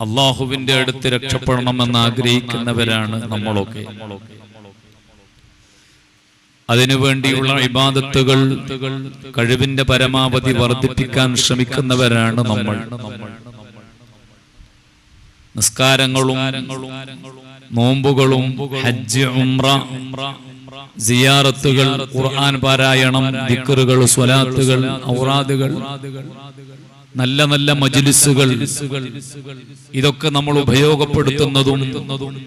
അള്ളാഹുവിന്റെ അടുത്ത് രക്ഷപ്പെടണമെന്ന് ആഗ്രഹിക്കുന്നവരാണ് നമ്മളൊക്കെ. അതിനുവേണ്ടിയുള്ള ഇബാദത്തുകൾ കഴിവിന്റെ പരമാവധി വർദ്ധിപ്പിക്കാൻ ശ്രമിക്കുന്നവരാണ് നമ്മൾ. നിസ്കാരങ്ങളും നോമ്പുകളും ഹജ്ജ്, ഉംറ, സിയാറത്തുകൾ, ഖുർആൻ പാരായണം, ദിക്റുകൾ, സ്വലാത്തുകൾ, ഔറാദുകൾ, നല്ല നല്ല മജ്ലിസുകൾ, ഇതൊക്കെ നമ്മൾ ഉപയോഗപ്പെടുത്തുന്നതും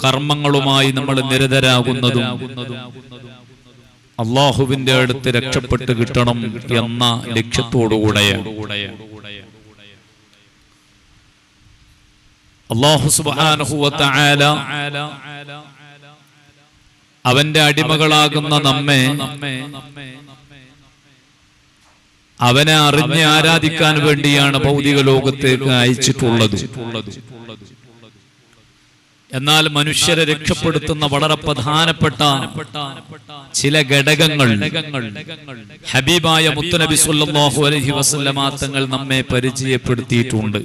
കർമ്മങ്ങളുമായി നമ്മൾ നിരതരാകുന്നതും അള്ളാഹുവിന്റെ അടുത്ത് രക്ഷപ്പെട്ട് കിട്ടണം എന്ന ലക്ഷ്യത്തോടുകൂടെയാണ്. അല്ലാഹു സുബ്ഹാനഹു വ തആല അവന്റെ അടിമകളാകുന്ന നമ്മെ അവനെ അറിഞ്ഞ് ആരാധിക്കാൻ വേണ്ടിയാണ് ഭൗതിക ലോകത്തേക്ക് അയച്ചിട്ടുള്ളത്. എന്നാൽ മനുഷ്യരെ രക്ഷപ്പെടുത്തുന്ന വളരെ പ്രധാനപ്പെട്ട ചില ഘടകങ്ങൾ ഹബീബായ മുത്തുനബി സ്വല്ലല്ലാഹു അലൈഹി വസല്ലമ തങ്ങൾ നമ്മെ പരിചയപ്പെടുത്തിയിട്ടുണ്ട്.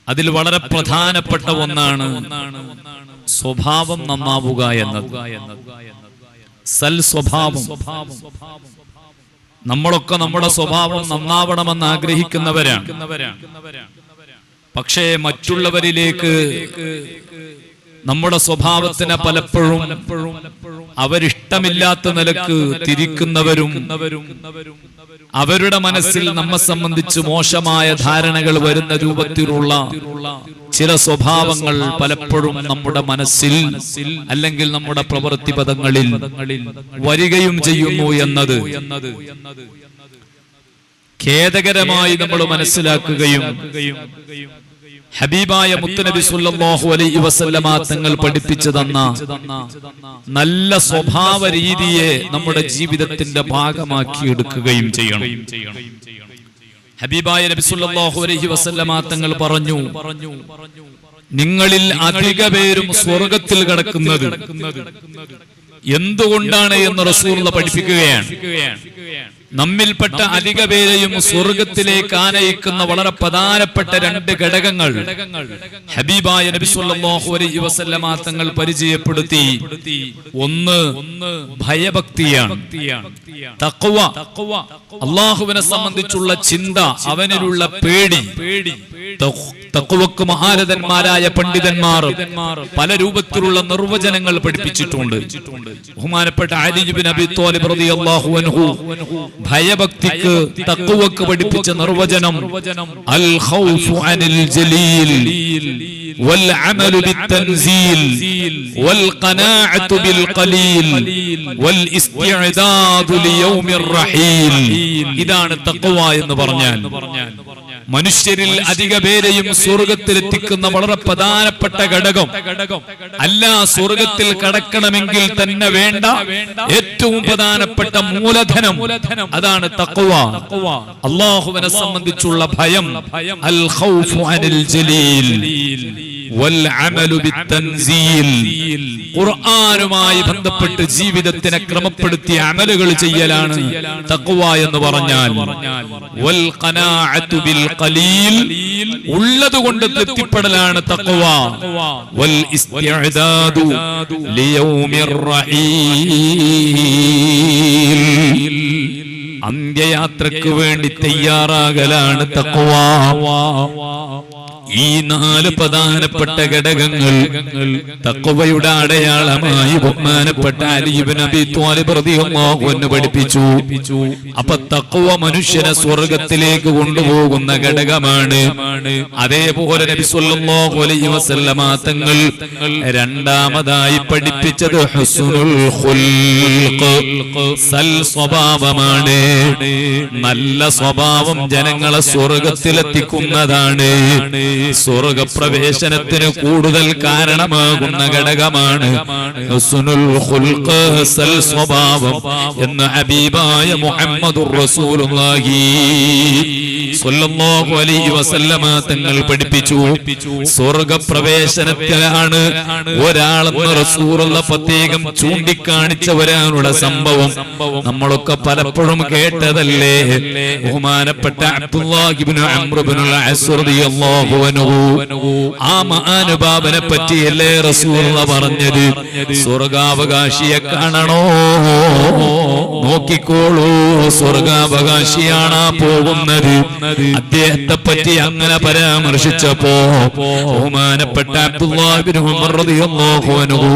അതിൽ വളരെ പ്രധാനപ്പെട്ട ഒന്നാണ് സ്വഭാവം നന്നാവുക എന്നത്. സൽ സ്വഭാവം. നമ്മളൊക്കെ നമ്മുടെ സ്വഭാവം നന്നാവണമെന്ന് ആഗ്രഹിക്കുന്നവരാണ്. പക്ഷേ മറ്റുള്ളവരിലേക്ക് നമ്മുടെ സ്വഭാവത്തിനെ പലപ്പോഴും അവരിഷ്ടമില്ലാത്ത നിലക്ക് തിരിക്കുന്നവരും അവരുടെ മനസ്സിൽ നമ്മെ സംബന്ധിച്ച് മോശമായ ധാരണകൾ വരുന്ന രൂപത്തിലുള്ള ചില സ്വഭാവങ്ങൾ പലപ്പോഴും നമ്മുടെ മനസ്സിൽ അല്ലെങ്കിൽ നമ്മുടെ പ്രവൃത്തിപഥങ്ങളിൽ വരികയും ചെയ്യുന്നു എന്നത് ഖേദകരമായി നമ്മൾ മനസ്സിലാക്കുകയും ഹബീബായ മുത്തുനബി സ്വല്ലല്ലാഹു അലൈഹി വസല്ലമ തങ്ങൾ പഠിപ്പിച്ചു തന്ന നല്ല സ്വഭാവ രീതിയെ നമ്മുടെ ജീവിതത്തിന്റെ ഭാഗമാക്കി എടുക്കുകയും ചെയ്യണം. ഹബീബായ നബി സ്വല്ലല്ലാഹു അലൈഹി വസല്ലമ തങ്ങൾ പറഞ്ഞു, നിങ്ങളിൽ അധിക പേരും സ്വർഗത്തിൽ കടക്കുന്നത് എന്തുകൊണ്ടാണ് എന്ന് റസൂലുള്ള പഠിപ്പിക്കുകയാണ്. നമ്മിൽപ്പെട്ട അധിക പേരെയും സ്വർഗത്തിലേക്ക് ആനയിക്കുന്ന വളരെ പ്രധാനപ്പെട്ട രണ്ട് ഘടകങ്ങൾ ഹബീബായ നബി സ്വല്ലല്ലാഹു അലൈഹി വസല്ലമ തങ്ങൾ പരിചയപ്പെടുത്തി. ഒന്ന് ഭയഭക്തിയാണ്, തഖ്വ, അല്ലാഹുവിനെ സംബന്ധിച്ചുള്ള ചിന്ത, അവനിലുള്ള പേടി. തഖ്വക്ക് മഹാരഥന്മാരായ പണ്ഡിതന്മാർ പല രൂപത്തിലുള്ള നിർവചനങ്ങൾ പഠിപ്പിച്ചിട്ടുണ്ട്. ബഹുമാനപ്പെട്ട അലി ഇബ്നു അബി ത്വാലിബ് റളിയല്ലാഹു അൻഹു ഭയഭക്തിക്ക് തഖ്വക്ക് പഠിപ്പിച്ച നിർവചനം അൽ ഖൗഫു അനിൽ ജലീൽ വൽ അമലു ബിത്തൻസീൽ വൽ ഖനാഅതു ബിൽ ഖലീൽ വൽ ഇസ്തിഅദാദു ലിയൗമിർ റഹീൽ. ഇതാണ് തഖ്വ എന്ന് പറഞ്ഞാൽ മനുഷ്യരിൽ അധിക പേരെയും സ്വർഗത്തിലെത്തിക്കുന്ന വളരെ പ്രധാനപ്പെട്ട ഘടകം. അല്ല, സ്വർഗത്തിൽ കടക്കണമെങ്കിൽ തന്നെ വേണ്ട ഏറ്റവും പ്രധാനപ്പെട്ട മൂലധനം അതാണ് തഖ്വ, അല്ലാഹുവിനെ സംബന്ധിച്ചുള്ള ഭയം. അൽ ഖൗഫു അനിൽ ജലീൽ വൽ അമലു ബിത്തൻസീൽ. ഖുർആനുമായി ബന്ധപ്പെട്ട് ജീവിതത്തിനെ ക്രമപ്പെടുത്തിയ അമലുകൾ ചെയ്യലാണ് തഖ്വ എന്ന് പറഞ്ഞാൽ. വൽ ഖനാഅതു ബിൽ ഖലീൽ, ഉള്ളതുകൊണ്ട് തൃപ്തിപ്പെടലാണ് തഖ്വ. വൽ ഇസ്തിഅദാദു ലിയൗമിർ റഹീൽ, അന്ത്യയാത്രയ്ക്ക് വേണ്ടി തയ്യാറാകലാണ് തഖ്വ. ഈ നാല് പ്രധാനപ്പെട്ട ഘടകങ്ങൾ തഖ്വയുടെ അടയാളമായി ബഹുമാനപ്പെട്ട അലി ഇബ്നു അബി ത്വാലിബ് റളിയല്ലാഹു അൻഹു പഠിപ്പിച്ചു. അപ്പൊ തഖ്വ മനുഷ്യനെ സ്വർഗത്തിലേക്ക് കൊണ്ടുപോകുന്ന ഘടകമാണ്. അതേപോലെ നബി സ്വല്ലല്ലാഹു അലൈഹി വസല്ലമ തങ്ങൾ രണ്ടാമതായി പഠിപ്പിച്ചത് ഹുസ്നുൽ ഖുൽഖ്, സൽ സ്വഭാവമാണ്. നല്ല സ്വഭാവം ജനങ്ങളെ സ്വർഗത്തിലെത്തിക്കുന്നതാണ്. സ്വർഗപ്രവേശനത്തിന് കൂടുതൽ കാരണമാകുന്ന ഘടകമാണ് ഹുസ്നുൽ ഖുൽഖ്, സൽ സ്വഭാവം എന്ന് ഹബീബായ മുഹമ്മദുർ റസൂലുള്ളാഹി സ്വല്ലല്ലാഹു അലൈഹി വസല്ലമ തങ്ങൾ പഠിപ്പിച്ചു. സ്വർഗപ്രവേശനത്തിലാണ് ഒരാളെന്ന് റസൂലുള്ള പ്രത്യേകം ചൂണ്ടിക്കാണിച്ച ഒരാളുടെ സംഭവം നമ്മളൊക്കെ പലപ്പോഴും കേട്ടതല്ലേ ബഹുമാനപ്പെട്ട അബ്ദുല്ലാഹി ഇബ്നു അംർ ഇബ്നുൽ അസ് റളിയല്ലാഹു അൻഹു ആ മഹാനുഭാവനെ പറ്റിയല്ലേ റസൂലുള്ളാഹി പറഞ്ഞത് സ്വർഗാവകാശിയെ കാണണോ നോക്കിക്കോളൂ സ്വർഗാവകാശിയാണ് പോകുന്നത് അദ്ദേഹത്തെ പറ്റി അങ്ങനെ പരാമർശിച്ചപ്പോ ബഹുമാനപ്പെട്ട അബ്ദുല്ലാഹി ഇബ്നു ഉമർ റളിയല്ലാഹു അൻഹു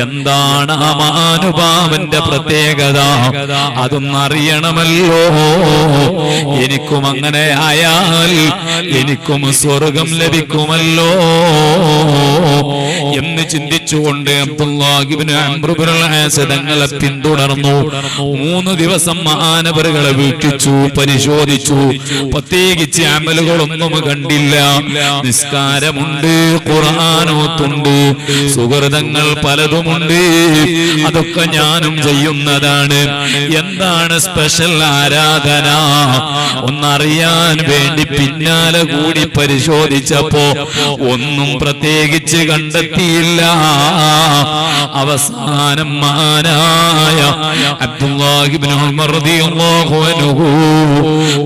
എന്താണ് ആ മഹാനുഭാവന്റെ പ്രത്യേകത അതൊന്നും അറിയണമല്ലോ എനിക്കും അങ്ങനെ ആയാൽ എനിക്കും സ്വർഗം ലഭിക്കുമല്ലോ എന്ന് ചിന്തിച്ചുകൊണ്ട് അബ്ദുല്ലാഹി ഇബ്നു അംർ ഇബ്നുൽ ആസ് തങ്ങളെ പിന്തുടർന്നു 3 ദിവസം മഹാനവറുകളെ വീക്ഷിച്ചു പരിശോധിച്ചു പ്രത്യേകിച്ച് അമലുകളൊന്നും കണ്ടില്ല നിസ്കാരമുണ്ട് ഖുർആനോത്തുണ്ട് സുഹൃതങ്ങൾ പലതുമുണ്ട് അതൊക്കെ ഞാനും ചെയ്യുന്നതാണ് എന്താണ് സ്പെഷ്യൽ ആരാധന ഒന്നറിയാൻ വേണ്ടി പിന്നാലെ കൂടി പരിശോധിച്ചപ്പോ ഒന്നും പ്രത്യേകിച്ച് കണ്ടെത്തിയില്ല അവസാനം മഹാനായ അബ്ദുല്ലാഹി ഇബ്നു ഉമർ റളിയല്ലാഹു അൻഹു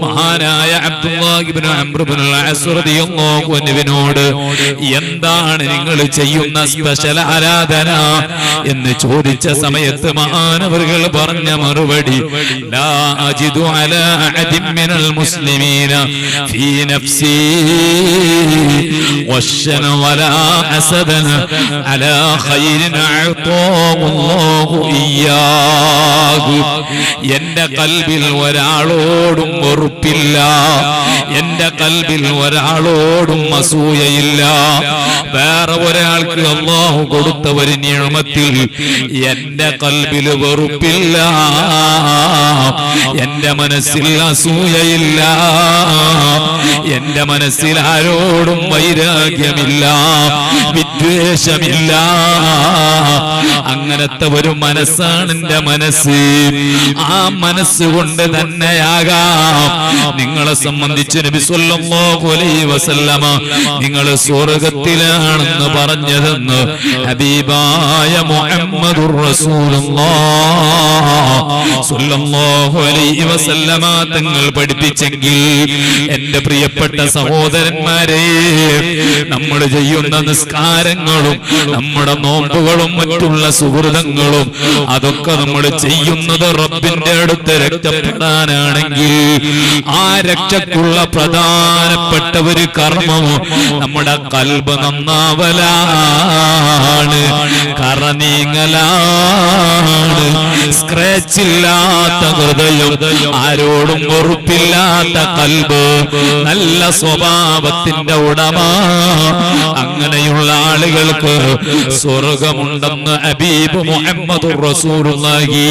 മഹാനായ അബ്ദുല്ലാഹി ഇബ്നു അംർ ഇബ്നുൽ അസ് റളിയല്ലാഹു അൻഹുവിനോട് എന്താണ് നിങ്ങൾ ചെയ്യുന്ന സ്പെഷ്യൽ ആരാധന എന്ന് ചോദിച്ച സമയത്ത് മഹാനവറുകൾ പറഞ്ഞ മറുപടി ലാ അജിദു അലാ അഹദിൻ മിനൽ മുസ്ലിമീന ഫീ നഫ്സി വശന വലാ അസദന അലാ ഖൈരിൻ അഅതാഹു ഇയ്യാഹു എന്റെ ഖൽബിൽ ഒരാളോടും വെറുപ്പില്ല എന്റെ ഖൽബിൽ ഒരാളോടും അസൂയയില്ല വേറെ ഒരാൾക്ക് അല്ലാഹു കൊടുത്ത ഒരു നിഅമത്തിൽ എന്റെ ഖൽബിൽ വെറുപ്പില്ല എന്റെ മനസ്സിൽ അസൂയയില്ല എന്റെ മനസ്സിൽ ആരോടും വൈരാഗ്യമില്ല വിദ്വേഷമില്ല അങ്ങനത്തെ ഒരു മനസ്സാണ് എന്റെ മനസ്സ് ആ മനസ്സുകൊണ്ട് തന്നെയാകാം നിങ്ങളെ സംബന്ധിച്ച് നബി സല്ലല്ലാഹു അലൈഹി വസല്ലമ നിങ്ങൾ സ്വർഗ്ഗത്തിലാണെന്ന് പറഞ്ഞതെന്ന് ഹബീബായ മുഹമ്മദുർ റസൂലുള്ളാഹി സല്ലല്ലാഹു അലൈഹി വസല്ലമ തങ്ങൾ പഠിപ്പിച്ചെങ്കിൽ എന്റെ പ്രിയപ്പെട്ട സഹോദരന്മാരെ നമ്മൾ ചെയ്യുന്ന നിസ്കാരങ്ങളും നമ്മുടെ നോമ്പുകളും മറ്റുള്ള സുഹൃതങ്ങളും അതൊക്കെ നമ്മൾ ചെയ്യുന്നത് റബ്ബിന്റെ അടുത്ത് രക്ഷപ്പെടാനാണെങ്കിൽ ആ രക്ഷക്കുള്ള പ്രധാനപ്പെട്ട ഒരു കർമ്മവും നമ്മുടെ ഖൽബ് നന്നാവലാണ് കറനീങ്ങലാണ് സ്ക്രാച്ച് ഇല്ലാത്ത ഹൃദയം ആരോടും വെറുപ്പില്ലാത്ത ഖൽബ് നല്ല സ്വഭാവത്തിന്റെ ഉടമ അങ്ങനെയുള്ള ആളുകൾക്ക് സ്വർഗമുണ്ടെന്ന് ഹബീബ് മുഹമ്മദുർ റസൂലുള്ളാഹി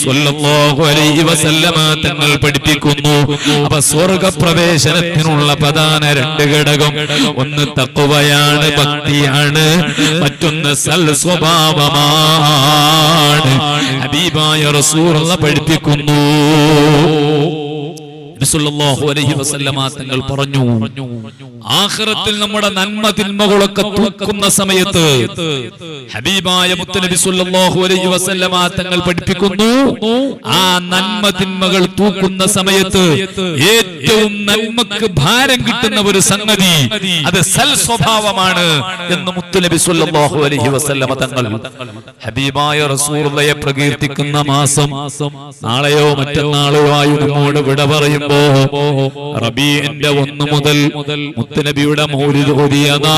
സ്വല്ലല്ലാഹു അലൈഹി വസല്ലമ തങ്ങൾ പഠിപ്പിക്കുന്നു അപ്പൊ സ്വർഗപ്രവേശനത്തിനുള്ള പ്രധാന 2 ഘടകം ഒന്ന് തഖ്വയാണ് ഭക്തിയാണ് മറ്റൊന്ന് സൽ സ്വഭാവമാണ് ഹബീബായ റസൂലുള്ളാഹി പഠിപ്പിക്കുന്നു സല്ലല്ലാഹു അലൈഹി വസല്ലമ തങ്ങൾ പറഞ്ഞു ആഖിറത്തിൽ നമ്മുടെ നന്മ തിന്മകളൊക്കെ തൂക്കുന്ന സമയത്ത് ഹബീബായ മുത്തനബി സല്ലല്ലാഹു അലൈഹി വസല്ലമ തങ്ങൾ പഠിപ്പിക്കുന്നു ആ നന്മ തിന്മകൾ തൂക്കുന്ന സമയത്ത് ഏറ്റവും നന്മക്ക് ഭാരം കിട്ടുന്ന ഒരു സംഗതി അത് സൽ സ്വഭാവമാണ് എന്ന് മുത്തനബി സല്ലല്ലാഹു അലൈഹി വസല്ലമ തങ്ങൾ ഹബീബായ റസൂലുള്ളാഹിയെ പ്രകീർത്തിക്കുന്ന മാസം നാളെയോ മറ്റന്നാളോ ആയി നമ്മോട് വിട പറയുമ്പോൾ റബീഇന്റെ 1 മുതൽ മുത്തുനബിയുടെ മൗലിദ് ഓതിയതാ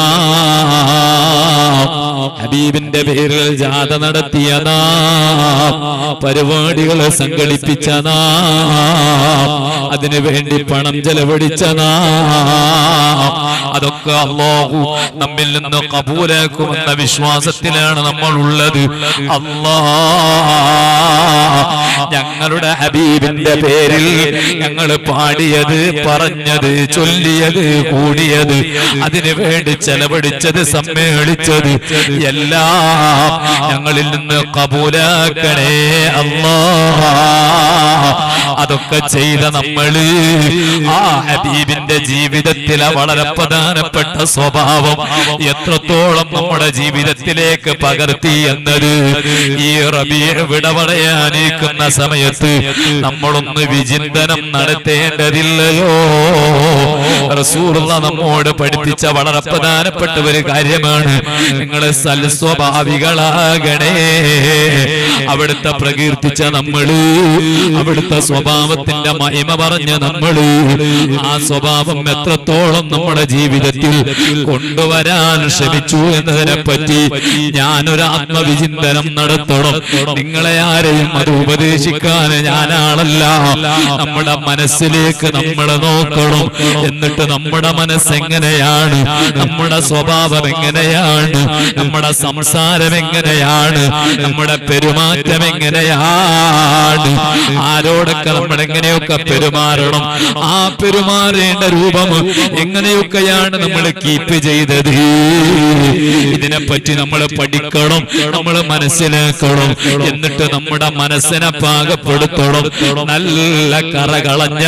ഹബീബിന്റെ പേരിൽ ജാഥ നടത്തിയതാ പരിപാടികൾ സംഘടിപ്പിച്ചതാ അതിനു വേണ്ടി പണം ചെലവഴിച്ചതാ അതൊക്കെ അല്ലാഹു നമ്മിൽ നിന്ന് കബൂലാക്കുമെന്ന വിശ്വാസത്തിലാണ് നമ്മൾ ഉള്ളത് ഞങ്ങളുടെ ഹബീബിന്റെ പേരിൽ ഞങ്ങൾ പാടിയത് പറഞ്ഞത് ചൊല്ലിയത് കൂടിയത് അതിനു വേണ്ടി ചെലവഴിച്ചത് സമ്മേളിച്ചത് എല്ലാം ഞങ്ങളിൽ നിന്ന് കബൂലാക്കണേ അല്ലാഹ് അതൊക്കെ ചെയ്ത നമ്മള് ആ ഹബീബിന്റെ ജീവിതത്തിലെ വളരെ പ്രധാനപ്പെട്ട സ്വഭാവം എത്രത്തോളം നമ്മുടെ ജീവിതത്തിലേക്ക് പകർത്തി എന്നത് ഈ റബീഉ വിട പറയാനിരിക്കുന്ന സമയത്ത് നമ്മളൊന്ന് വിചിന്തനം നടത്തേണ്ടതില്ലയോ? റസൂലുള്ളാഹി നമ്മോട് പഠിപ്പിച്ച വളരെ പ്രധാനപ്പെട്ട ഒരു കാര്യമാണ്, നിങ്ങൾ സൽസ്വഭാവികളാകണേ. അവിടുത്തെ പ്രകീർത്തിച്ച നമ്മള്, അവിടുത്തെ സ്വഭാവത്തിന്റെ മഹിമ പറഞ്ഞ നമ്മള്, ആ സ്വഭാവം എത്രത്തോളം നമ്മുടെ ജീവിതത്തിൽ കൊണ്ടുവരാൻ ശ്രമിച്ചു എന്നതിനെ പറ്റി ഞാനൊരു ആത്മവിചിന്തനം നടത്തണം. നിങ്ങളെ ആരെയും അത് ഉപദേശിക്കാൻ ഞാനാളല്ല. നമ്മുടെ മനസ്സിലേക്ക് നമ്മൾ നോക്കണം. എന്നിട്ട് നമ്മുടെ മനസ്സെങ്ങനെയാണ്, നമ്മുടെ സ്വഭാവം എങ്ങനെയാണ്, നമ്മുടെ സംസാരം എങ്ങനെയാണ്, നമ്മുടെ പെരുമാറ്റം എങ്ങനെയാണ്, ആരോടൊക്കെ നമ്മൾ എങ്ങനെയൊക്കെ പെരുമാറണം, ആ പെരുമാറേണ്ട രൂപം എങ്ങനെയൊക്കെയാണ് നമ്മൾ കീപ്പ് ചെയ്തത്, ഇതിനെപ്പറ്റി നമ്മൾ പഠിക്കണം, നമ്മൾ മനസ്സിലാക്കണം. എന്നിട്ട് നമ്മുടെ മനസ്സിനെ പാകപ്പെടുത്തണം. നല്ല കറകളഞ്ഞ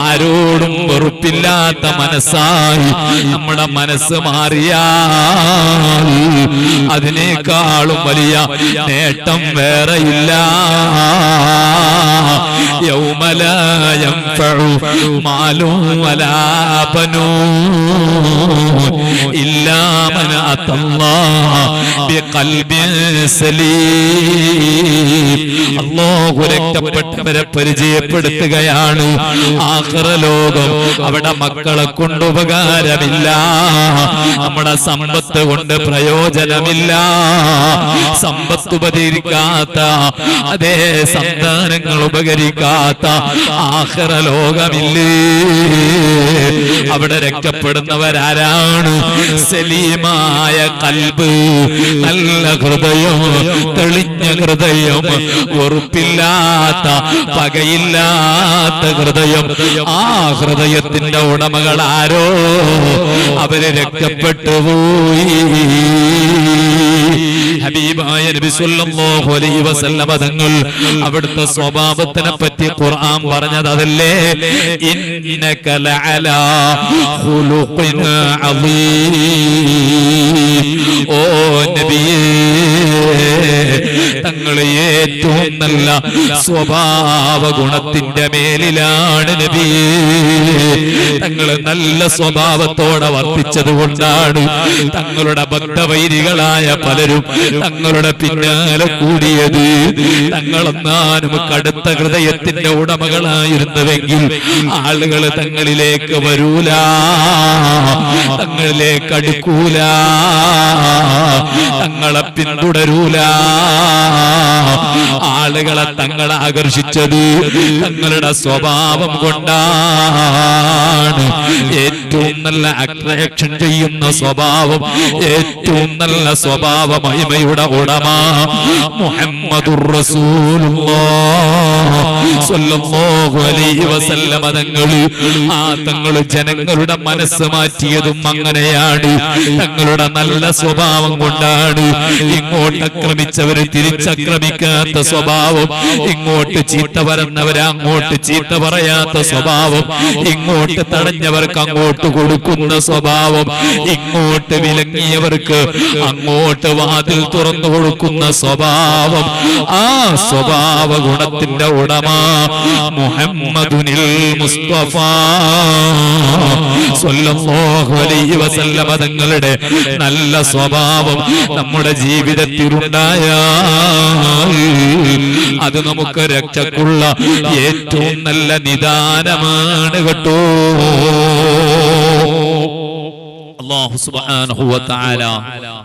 ആരോടും വെറുപ്പില്ലാത്ത മനസ്സായി നമ്മുടെ മനസ്സ് മാറിയാൽ അതിനേക്കാളും വലിയ നേട്ടം വേറെയില്ല. യൗമ ലാ യൻഫഉ മാലും വലാ ബനൂൻ ഇല്ലാ മൻ അത്തല്ലാഹ ബിഖൽബിൻ സലീം. അല്ലാഹു രക്ഷപ്പെട്ടവരെ പരിചയപ്പെടുത്തുകയാണ്. ആഖിറ ലോകം, അവിടെ മക്കളെ കൊണ്ട് ഉപകാരമില്ല, നമ്മുടെ സമ്പത്ത് കൊണ്ട് പ്രയോജനമില്ല, സമ്പത്ത് ഉപകരിക്കാത്ത, അതേ സന്താനങ്ങൾ ഉപകരിക്കാത്ത ആഖിറ ലോകമില്ലേ. അവിടെ രക്ഷപ്പെടുന്നവരാരാണ്? സലീമായ കൽബ്, നല്ല ഹൃദയം, തെളിഞ്ഞ ഹൃദയം, വെറുപ്പില്ലാത്ത, പകയില്ലാത്ത ഹൃദയം. ആ ഹൃദയത്തിന്റെ ഉടമകൾ ആരോ അവര് രക്ഷപ്പെട്ടു പോയി. ഹബീബായ നബി സല്ലല്ലാഹു അലൈഹി വസല്ലം തങ്ങൾ അവിടുത്തെ സ്വഭാവത്തിനെ പറ്റി ഖുർആൻ പറഞ്ഞത് അതല്ലേ, ഇന്നക ലഅലാ ഖുലുഖിൻ അളീം. ഓ നബിയേ, തങ്ങൾ ഏറ്റവും നല്ല സ്വഭാവ ഗുണത്തിന്റെ മേലിലാണ് നബിയേ. തങ്ങൾ നല്ല സ്വഭാവത്തോടെ വർത്തിച്ചത് കൊണ്ടാണ് തങ്ങളുടെ ബദ്ധവൈരികളായ പലരും തങ്ങളുടെ പിന്നാലെ കൂടിയത്. തങ്ങളെന്നാലും കടുത്ത ഹൃദയത്തിന്റെ ഉടമകളായിരുന്നുവെങ്കിൽ ആളുകൾ തങ്ങളിലേക്ക് വരൂല, തങ്ങളിലേക്ക് അടുക്കൂല, തങ്ങളെ പിന്തുടരൂല. ആളുകളെ തങ്ങളെ ആകർഷിച്ചത് തങ്ങളുടെ സ്വഭാവം കൊണ്ടാണ്. ഏറ്റവും നല്ല അട്രാക്ഷൻ ചെയ്യുന്ന സ്വഭാവം, ഏറ്റവും നല്ല സ്വഭാവ മഹിമയുടെ ഉടമ മുഹമ്മദുർ റസൂലുള്ളാഹ് സ്വല്ലല്ലാഹു അലൈഹി വസല്ലം തങ്ങൾ. ആ തങ്ങൾ ജനങ്ങളുടെ മനസ്സ് മാറ്റിയതും അങ്ങനെയാണ്. തങ്ങളുടെ നല്ല സ്വഭാവം കൊണ്ടാണ്. ഇങ്ങോട്ട് ആക്രമിച്ചവര് തിരിച്ചക്രമിക്കാത്ത സ്വഭാവം, ഇങ്ങോട്ട് ചീത്ത പറയുന്നവരെ അങ്ങോട്ട് ചീത്ത പറയാത്ത സ്വഭാവം, ഇങ്ങോട്ട് തടഞ്ഞവർക്ക് അങ്ങോട്ട് കൊടുക്കുന്ന സ്വഭാവം, ഇങ്ങോട്ട് വിലങ്ങിയവർക്ക് അങ്ങോട്ട് വാതിൽ തുറന്നു കൊടുക്കുന്ന സ്വഭാവം. ആ സ്വഭാവ ഗുണത്തിന്റെ ഉടമ മുഹമ്മദുനിൽ മുസ്തഫ സ്വല്ലല്ലാഹു അലൈഹി വസല്ലം തങ്ങളുടെ നല്ല സ്വഭാവം നമ്മുടെ ജീവിതത്തിൽ ഉണ്ടായാൽ അത് നമുക്ക് രക്ഷക്കുള്ള ഏറ്റവും നല്ല നിദാനമാണ് കേട്ടോ. അല്ലാഹു സുബ്ഹാനഹു വ തആല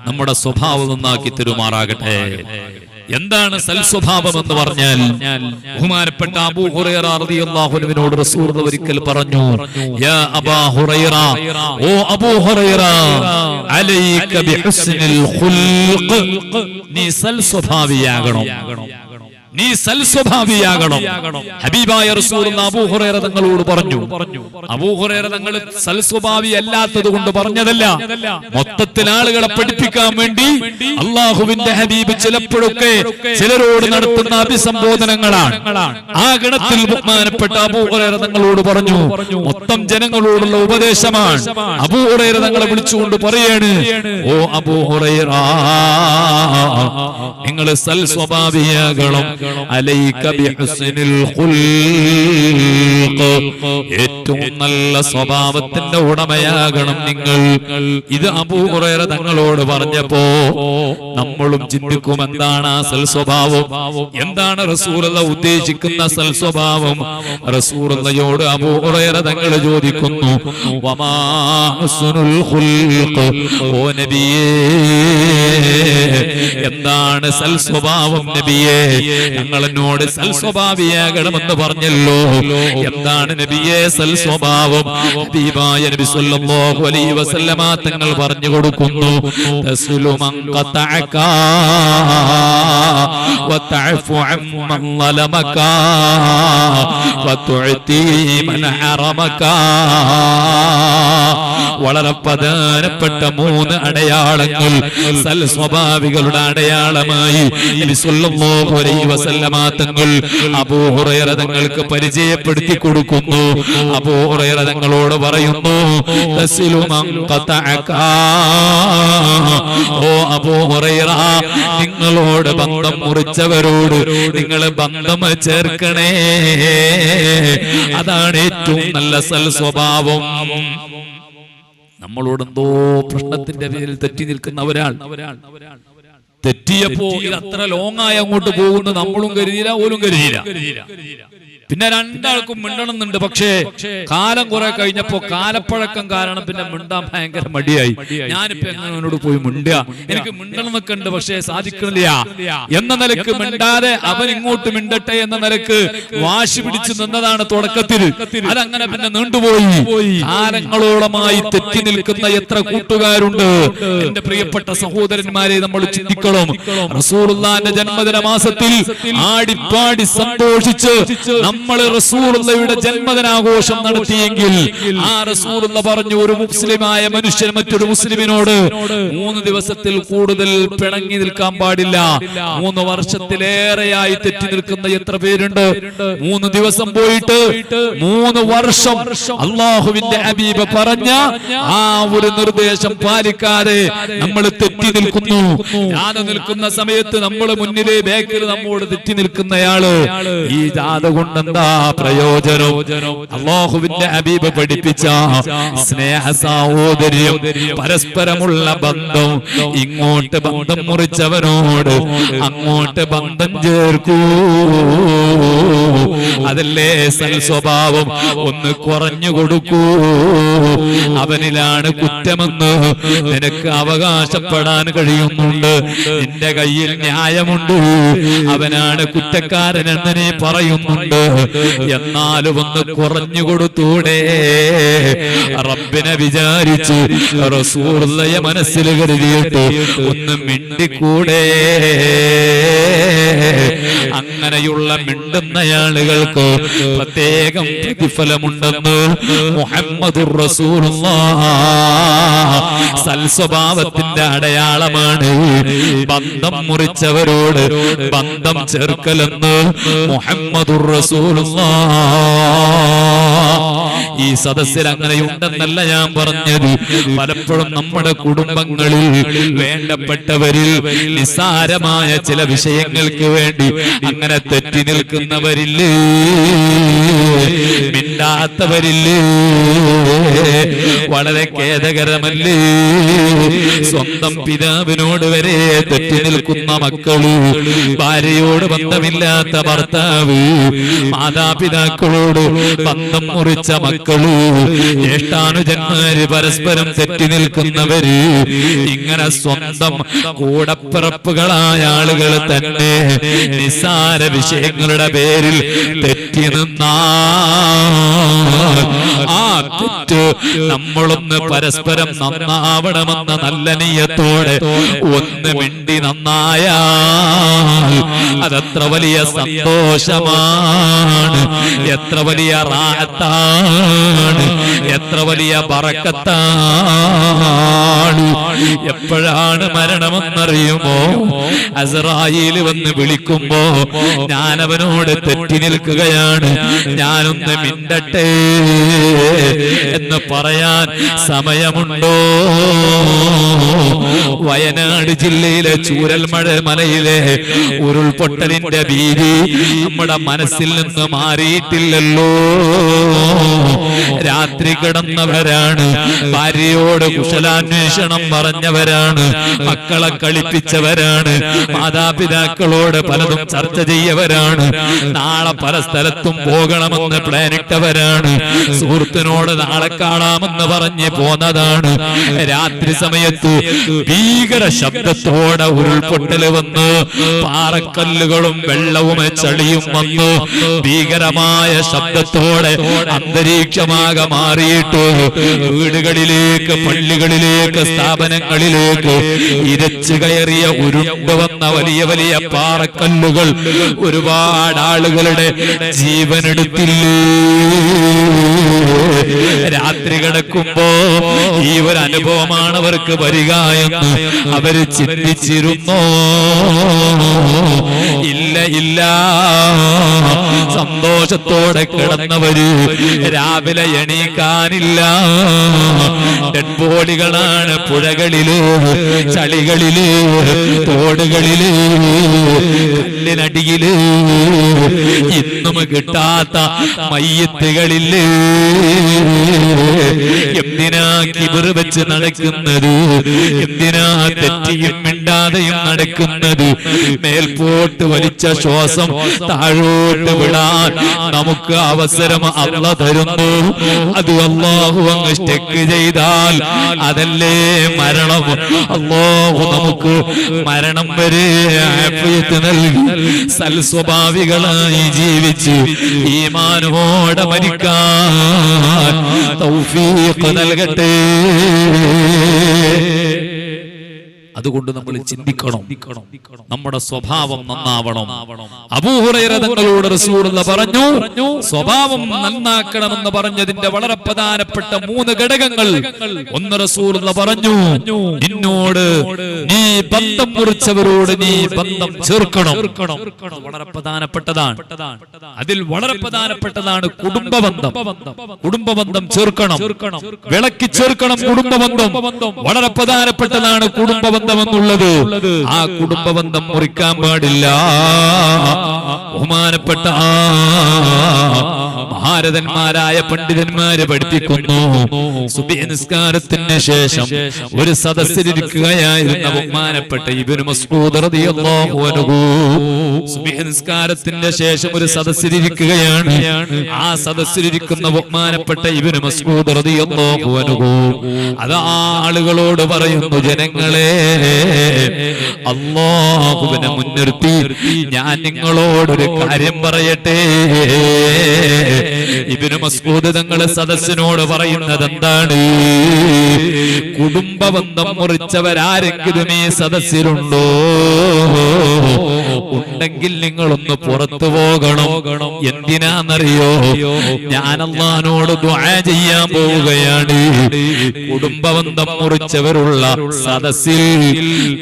നമ്മുടെ സ്വഭാവം നന്നാക്കി തരുമാറാകട്ടെ. എന്താണ് സൽസ്വഭാവം എന്ന് പറഞ്ഞാൽ, ബഹുമാനപ്പെട്ട അബൂ ഹുറൈറ റളിയല്ലാഹു അൻഹുവിനോട് റസൂൽ ഒരിക്കൽ പറഞ്ഞു, യാ അബാ ഹുറൈറ, ഓ അബൂ ഹുറൈറ, അലൈക ബിഹുസ്നിൽ ഖുൽഖ്, നീ സൽസ്വഭാവിയാകണം. നീ സൽസ്വഭാവിയാകണം. ഹബീബായ റസൂലുള്ളാഹി അബൂ ഹുറൈറ തങ്ങളോട് പറഞ്ഞു. അബൂ ഹുറൈറ തങ്ങൾ സൽസ്വഭാവി അല്ലാത്തത് കൊണ്ട് പറഞ്ഞതല്ല, മൊത്തത്തിൽ ആളുകളെ പഠിപ്പിക്കാൻ വേണ്ടി അള്ളാഹുവിന്റെ ഹബീബ് ചിലപ്പോഴൊക്കെ ചിലരോട് നടത്തുന്ന അഭിസംബോധനങ്ങളാണ്. ആ ഗണത്തിൽ ബഹുമാനപ്പെട്ട അബൂ ഹുറൈറ തങ്ങളോട് പറഞ്ഞു, മൊത്തം ജനങ്ങളോടുള്ള ഉപദേശമാണ്. അബൂ ഹുറൈറ തങ്ങളെ വിളിച്ചുകൊണ്ട് പറയാണ്, ഓ അബൂ ഹുറൈറ, നിങ്ങൾ സൽസ്വഭാവിയാകണം. അലൈക ബിഹുസ്നിൽ ഖുൽഖ്, ഏറ്റവും നല്ല സ്വഭാവത്തിന്റെ ഉടമയാകണം നിങ്ങൾ. ഇത് അബൂ ഹുറൈറ തങ്ങളോട് പറഞ്ഞപ്പോ നമ്മളും ചിന്തിക്കും, എന്താണ് ആ സൽസ്വഭാവം, എന്താണ് റസൂലുള്ളാഹി ഉദ്ദേശിക്കുന്ന സൽസ്വഭാവം? റസൂലുള്ളാഹിയോട് അബൂ ഹുറൈറ തങ്ങൾ ചോദിക്കുന്നു, വമാ ഹുസ്നുൽ ഖുൽഖ്, ഓ നബിയേ, എന്താണ് സൽസ്വഭാവം നബിയേ? ഞങ്ങൾ എന്നോട് സൽസ്വഭാവിയാകണമെന്ന് പറഞ്ഞല്ലോ, എന്താണ് നബിയേ സൽസ്വഭാവം? ഹബീബായ നബി സല്ലല്ലാഹു അലൈഹി വസല്ലമ തങ്ങൾ പറഞ്ഞു കൊടുക്കുന്നു, തസ്ലു മൻ ഖതഅക വതഅഫു അമ്മൻ ളലമക വതുഅതി മൻ ഹറമക. വളരെ പ്രധാനപ്പെട്ട 3 അടയാളങ്ങൾ സൽസ്വഭാവികളുടെ അടയാളമായി നബി സല്ലല്ലാഹു അലൈഹി വസല്ലമ തങ്ങൾ അബൂ ഹുറൈറ തങ്ങൾക്ക് പരിചയപ്പെടുത്തി കൊടുക്കുന്നു. അബൂ ഹുറൈറ തങ്ങളോട് പറയുന്നു, തസ്ലു മൻ ഖതഅക, ഓ അബൂ ഹുറൈറ, നിങ്ങളോട് ബന്ധം മുറിച്ചവരോട് നിങ്ങൾ ബന്ധം ചേർക്കണേ. അതാണ് ഏറ്റവും നല്ല സൽസ്വഭാവം. നമ്മളോട് എന്തോ പ്രശ്നത്തിന്റെ പേരിൽ തെറ്റി നിൽക്കുന്ന ഒരാൾ തെറ്റിയപ്പോ ഇത് അത്ര ലോങ്ങായി അങ്ങോട്ട് പോകുന്നു നമ്മളും കരുതിയില്ല, ഓലും കരുതിയില്ല. പിന്നെ രണ്ടാൾക്കും മിണ്ടണമെന്നുണ്ട്. പക്ഷേ കാലം കുറെ കഴിഞ്ഞപ്പോ കാലപ്പഴക്കം കാരണം പിന്നെ മിണ്ടാൻ ഭയങ്കര മടിയായി. ഞാനിപ്പോ എങ്ങനെ അവനോട് പോയി മിണ്ടുക? എനിക്ക് മിണ്ടണം എന്നൊക്കെ ഉണ്ട്, പക്ഷേ സാധിക്കണില്ല എന്ന നിലക്ക് മിണ്ടാതെ അവൻ ഇങ്ങോട്ട് മിണ്ടട്ടെ എന്ന നിലക്ക് വാശി പിടിച്ചു നിന്നതാണ് തുടക്കത്തിൽ. അതങ്ങനെ പിന്നെ നീണ്ടുപോയി. കാലങ്ങളോളമായി തെറ്റി നിൽക്കുന്ന എത്ര കൂട്ടുകാരുണ്ട്. എന്റെ പ്രിയപ്പെട്ട സഹോദരന്മാരെ, നമ്മൾ ചിന്തിക്കണം. റസൂലുള്ളാഹിന്റെ ജന്മദിന മാസത്തിൽ ആടിപ്പാടി സന്തോഷിച്ച് നമ്മൾ റസൂലുള്ളാഹിയുടെ ജന്മദിനാഘോഷം നടത്തിയെങ്കിൽ ആ റസൂലുള്ള പറഞ്ഞു, ഒരു മുസ്ലിമായ മനുഷ്യൻ മറ്റൊരു മുസ്ലിമിനോട് 3 ദിവസത്തിൽ കൂടുതൽ പിണങ്ങി നിൽക്കാൻ പാടില്ല. 3 വർഷത്തിലേറെയായി തെറ്റി നിൽക്കുന്ന എത്ര പേരുണ്ട്? 3 ദിവസം പോയിട്ട് 3 വർഷം അള്ളാഹുവിന്റെ ഹബീബ് പറഞ്ഞ ആ ഒരു നിർദ്ദേശം പാലിക്കാതെ നമ്മൾ തെറ്റി നിൽക്കുന്നു. ജാഥ നിൽക്കുന്ന സമയത്ത് നമ്മൾ മുന്നിലെ ബാക്കിൽ നമ്മോട് തെറ്റി നിൽക്കുന്നയാള്, ഈ ജാഥ കൊണ്ട് എന്താ പ്രയോജനം? അല്ലാഹുവിന്റെ ഹബീബ് പഠിപ്പിച്ച സ്നേഹ സഹോദര്യം, പരസ്പരമുള്ള ബന്ധം, ഇങ്ങോട്ട് ബന്ധം മുറിച്ചവനോട് അങ്ങോട്ട് ബന്ധം ചേർക്കൂ. അതല്ലേ സൽസ്വഭാവം. ഒന്ന് കുറഞ്ഞു കൊടുക്കൂ. അവനിലാണ് കുറ്റമെന്ന് നിനക്ക് അവകാശപ്പെടാൻ കഴിയുന്നുണ്ട്. നിന്റെ കയ്യിൽ ന്യായമുണ്ട്. അവനാണ് കുറ്റക്കാരനെന്ന് നീ പറയുന്നുണ്ട്. എന്നാലും ഒന്ന് കുറഞ്ഞു കൊടുത്തൂടെ? റബ്ബിനെ വിചാരിച്ചു റസൂലുള്ളാഹിയെ മനസ്സിൽ കരുതിയിട്ട് ഒന്ന് മിണ്ടിക്കൂടെ? അങ്ങനെയുള്ള മിണ്ടുന്ന ആളുകൾക്ക് പ്രത്യേകം പ്രതിഫലമുണ്ടെന്ന് മുഹമ്മദുർ റസൂലുള്ളാഹ്. സൽസ്വഭാവത്തിന്റെ അടയാളമാണ് ബന്ധം മുറിച്ചവരോട് ബന്ധം ചേർക്കലെന്ന് മുഹമ്മദുർ റസൂലുള്ളാഹ്. ഈ സദസ്സിൽ അങ്ങനെയുണ്ടെന്നല്ല ഞാൻ പറഞ്ഞത്. പലപ്പോഴും നമ്മുടെ കുടുംബങ്ങളിൽ വേണ്ടപ്പെട്ടവരിൽ നിസ്സാരമായ ചില വിഷയങ്ങൾക്ക് വേണ്ടി അങ്ങനെ തെറ്റി നിൽക്കുന്നവരില്ലേ, മിണ്ടാത്തവരില്ലേ? വളരെ ഖേദകരമല്ലേ? സ്വന്തം പിതാവിനോട് വരെ തെറ്റി നിൽക്കുന്ന മക്കള്, ഭാര്യയോട് ബന്ധമില്ലാത്ത ഭർത്താവ്, മാതാപിതാക്കളോട് ബന്ധം മുറിച്ച മക്കള്, ജ്യേഷ്ഠാനുജന്മാര് പരസ്പരം തെറ്റി നിൽക്കുന്നവര്, ഇങ്ങനെ സ്വന്തം കൂടപ്പിറപ്പുകളായ ആളുകൾ തന്നെ നിസ്സാര വിഷയങ്ങളുടെ പേരിൽ തെറ്റി നിന്നാൽ ആ തെറ്റ് നമ്മളൊന്ന് പരസ്പരം നന്നാവണമെന്ന നല്ല നിയ്യത്തോടെ ഒന്ന് മിണ്ടി നന്നായാൽ അതെത്ര വലിയ സന്തോഷമാണ്, എത്ര വലിയ റാഹത്താണ്, എത്ര വലിയ ബറക്കത്താണ്. എപ്പോഴാണ് മരണമെന്നറിയുമോ? അസ്റായീൽ വന്ന് വിളിക്കുമ്പോ ഞാൻ അവനോട് തെറ്റി നിൽക്കുകയാണ്, ഞാനൊന്ന് മിണ്ടട്ടെ എന്ന് പറയാൻ സമയമുണ്ടോ? വയനാട് ജില്ലയിലെ ചൂരൽമലയിലെ ഉരുൾപൊട്ടലിന്റെ ഭീതി നമ്മുടെ മനസ്സിൽ നിന്ന് മാറിയിട്ടില്ലല്ലോ. രാത്രി കിടന്നവരാണ്, ഭാര്യയോട് കുശലാന്വേഷണം പറഞ്ഞവരാണ്, മക്കളെ കളിപ്പിച്ചവരാണ്, മാതാപിതാക്കളോട് പലതും ചർച്ച ചെയ്യവരാണ്, നാളെ പല സ്ഥലത്തും പോകണമെന്ന് പ്ലാനിട്ടവരാണ്, സുഹൃത്തിനോട് നാളെ കാണാമെന്ന് പറഞ്ഞ് പോന്നതാണ്. രാത്രി സമയത്ത് ഭീകര ശബ്ദത്തോടെ ഉരുൾപൊട്ടല് വന്ന് പാറക്കല്ലുകളും വെള്ളവും ചളിയും വന്ന് ഭീകരമായ ശബ്ദത്തോടെ അന്തരീക്ഷമാകെ മാറിയിട്ട് വീടുകളിലേക്ക്, പള്ളികളിലേക്ക്, സ്ഥാപനങ്ങളിലേക്ക് ഇരച്ചു കയറിയ ഉരുണ്ട് വന്ന വലിയ വലിയ പാറക്കല്ലുകൾ ഒരുപാട് ആളുകളുടെ ജീവനെടുത്തില്ലേ? രാത്രി കിടക്കുമ്പോ ഈ ഒരു അനുഭവമാണ് അവർക്ക് വരിക എന്ന് അവര് ചിന്തിച്ചിരുന്നോ? ഇല്ല ഇല്ല. സന്തോഷത്തോടെ കിടന്നവര് രാവിലെ എണീക്കാനില്ല. ഡെഡ് ബോഡികളാണ് പുഴകളില്, ചളികളില്, തോടുകളില്, കല്ലിനടിയില്. ഇന്നും കിട്ടാത്ത മയ്യത്തുകളില്. എന്തിനാ കിബറ് വെച്ച് നടക്കുന്നത്? എന്തിനാ തെറ്റിയും മിണ്ടാതെയും നടക്കുന്നത്? മേൽപോട്ട് വലിച്ച ശ്വാസം താഴോട്ട് വിടാൻ നമുക്ക് അവസരം അല്ലാഹു തരുന്നു. അത് അല്ലാഹു അങ്ങ് സ്റ്റെക്ക് ചെയ്താൽ അതല്ലേ മരണം. അല്ലാഹു നമുക്ക് മരണം വരെ ആഫിയത്ത് നൽകി സൽസ്വഭാവികളായി ജീവിച്ച് ഈമാനോടെ മരിക്കാൻ തൗഫീഖ് നൽകട്ടെ. അതുകൊണ്ട് നമ്മൾ ചിന്തിക്കണം, നമ്മുടെ സ്വഭാവം നന്നാവണം. അബൂ ഹുറൈറ തങ്ങളോട് റസൂലുള്ളാഹി പറഞ്ഞു, സ്വഭാവം നന്നാക്കണമെന്ന് പറഞ്ഞതിന്റെ വളരെ പ്രധാനപ്പെട്ട 3 ഘടകങ്ങൾ. ഒന്ന്, റസൂലുള്ളാഹി പറഞ്ഞു, നിന്നോട് നീ ബന്ധം മുറിച്ചവരോട് നീ ബന്ധം ചേർക്കണം. വളരെ പ്രധാനപ്പെട്ടതാണ്. അതിൽ വളരെ പ്രധാനപ്പെട്ടതാണ് കുടുംബബന്ധം. കുടുംബബന്ധം ചേർക്കണം, വിളക്കി ചേർക്കണം. കുടുംബബന്ധം വളരെ പ്രധാനപ്പെട്ടതാണ്. കുടുംബബന്ധം എന്നുള്ളത് ആ കുടുംബബന്ധം മുറിക്കാൻ പാടില്ല. ബഹുമാനപ്പെട്ട മഹാരഥന്മാരായ പണ്ഡിതന്മാര് പഠിപ്പിക്കുന്നു, സുബ്ഹി നിസ്കാരത്തിന് ശേഷം ഒരു സദസ്സിലിരിക്കുകയായിരുന്ന ബഹുമാനപ്പെട്ട ഇബ്നു മസ്ഊദ് റളിയല്ലാഹു അൻഹു. സുബ്ഹി നിസ്കാരത്തിന്റെ ശേഷം ഒരു സദസ്സിലിരിക്കുകയാണ്. ആ സദസ്സിലിരിക്കുന്ന ബഹുമാനപ്പെട്ട ഇബ്നു മസ്ഊദ് റളിയല്ലാഹു അൻഹു അത് ആളുകളോട് പറയുന്നു, ജനങ്ങളെ, അല്ലാഹുവിനെ മുൻനിർത്തി ഞാൻ നിങ്ങളോടൊരു കാര്യം പറയട്ടെ. ഇബ്നു മസ്ഊദ് തങ്ങളെ സദസ്സിനോട് പറയുന്നത് എന്താണ്? കുടുംബബന്ധം മുറിച്ചവരാരെങ്കിലും ഈ സദസ്സിലുണ്ടോ? ഉണ്ടെങ്കിൽ നിങ്ങളൊന്ന് പുറത്തു പോകണം. എന്തിനാന്നറിയോ? ഞാൻ അല്ലാഹുവിനോട് ദുആ ചെയ്യാൻ പോവുകയാണ്. കുടുംബബന്ധം മുറിച്ചവരുള്ള സദസ്സിൽ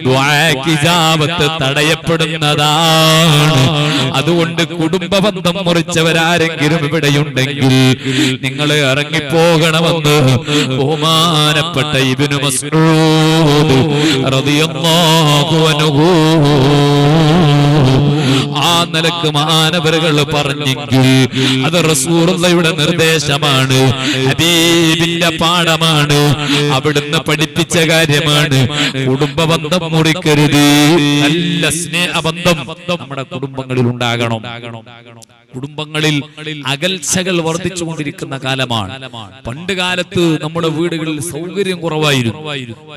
ദുആക്ക് ഇജാബത്ത് തടയപ്പെടുന്നതാണ്. അതുകൊണ്ട് കുടുംബബന്ധം മുറിച്ചവരാരെങ്കിലും ഇവിടെയുണ്ടെങ്കിൽ നിങ്ങൾ ഇറങ്ങിപ്പോകണമെന്ന് ബഹുമാനപ്പെട്ട ഇബ്നു മസ്ഊദ് റളിയല്ലാഹു അൻഹു ആ നിലക്ക് മഹാനവറുകൾ പറഞ്ഞെങ്കിൽ അത് റസൂലുള്ളാഹിയുടെ നിർദ്ദേശമാണ്, ഹബീബിന്റെ പാഠമാണ്, അവിടുന്ന് പഠിപ്പിച്ച കാര്യമാണ്. കുടുംബബന്ധം മുറിക്കരുത്. നല്ല സ്നേഹബന്ധം നമ്മുടെ കുടുംബങ്ങളിൽ ഉണ്ടാകണം. കുടുംബങ്ങളിൽ അകൽച്ചകൾ വർദ്ധിച്ചുകൊണ്ടിരിക്കുന്ന കാലമാണ്. പണ്ട് കാലത്ത് നമ്മുടെ വീടുകളിൽ സൗകര്യം കുറവായിരുന്നു.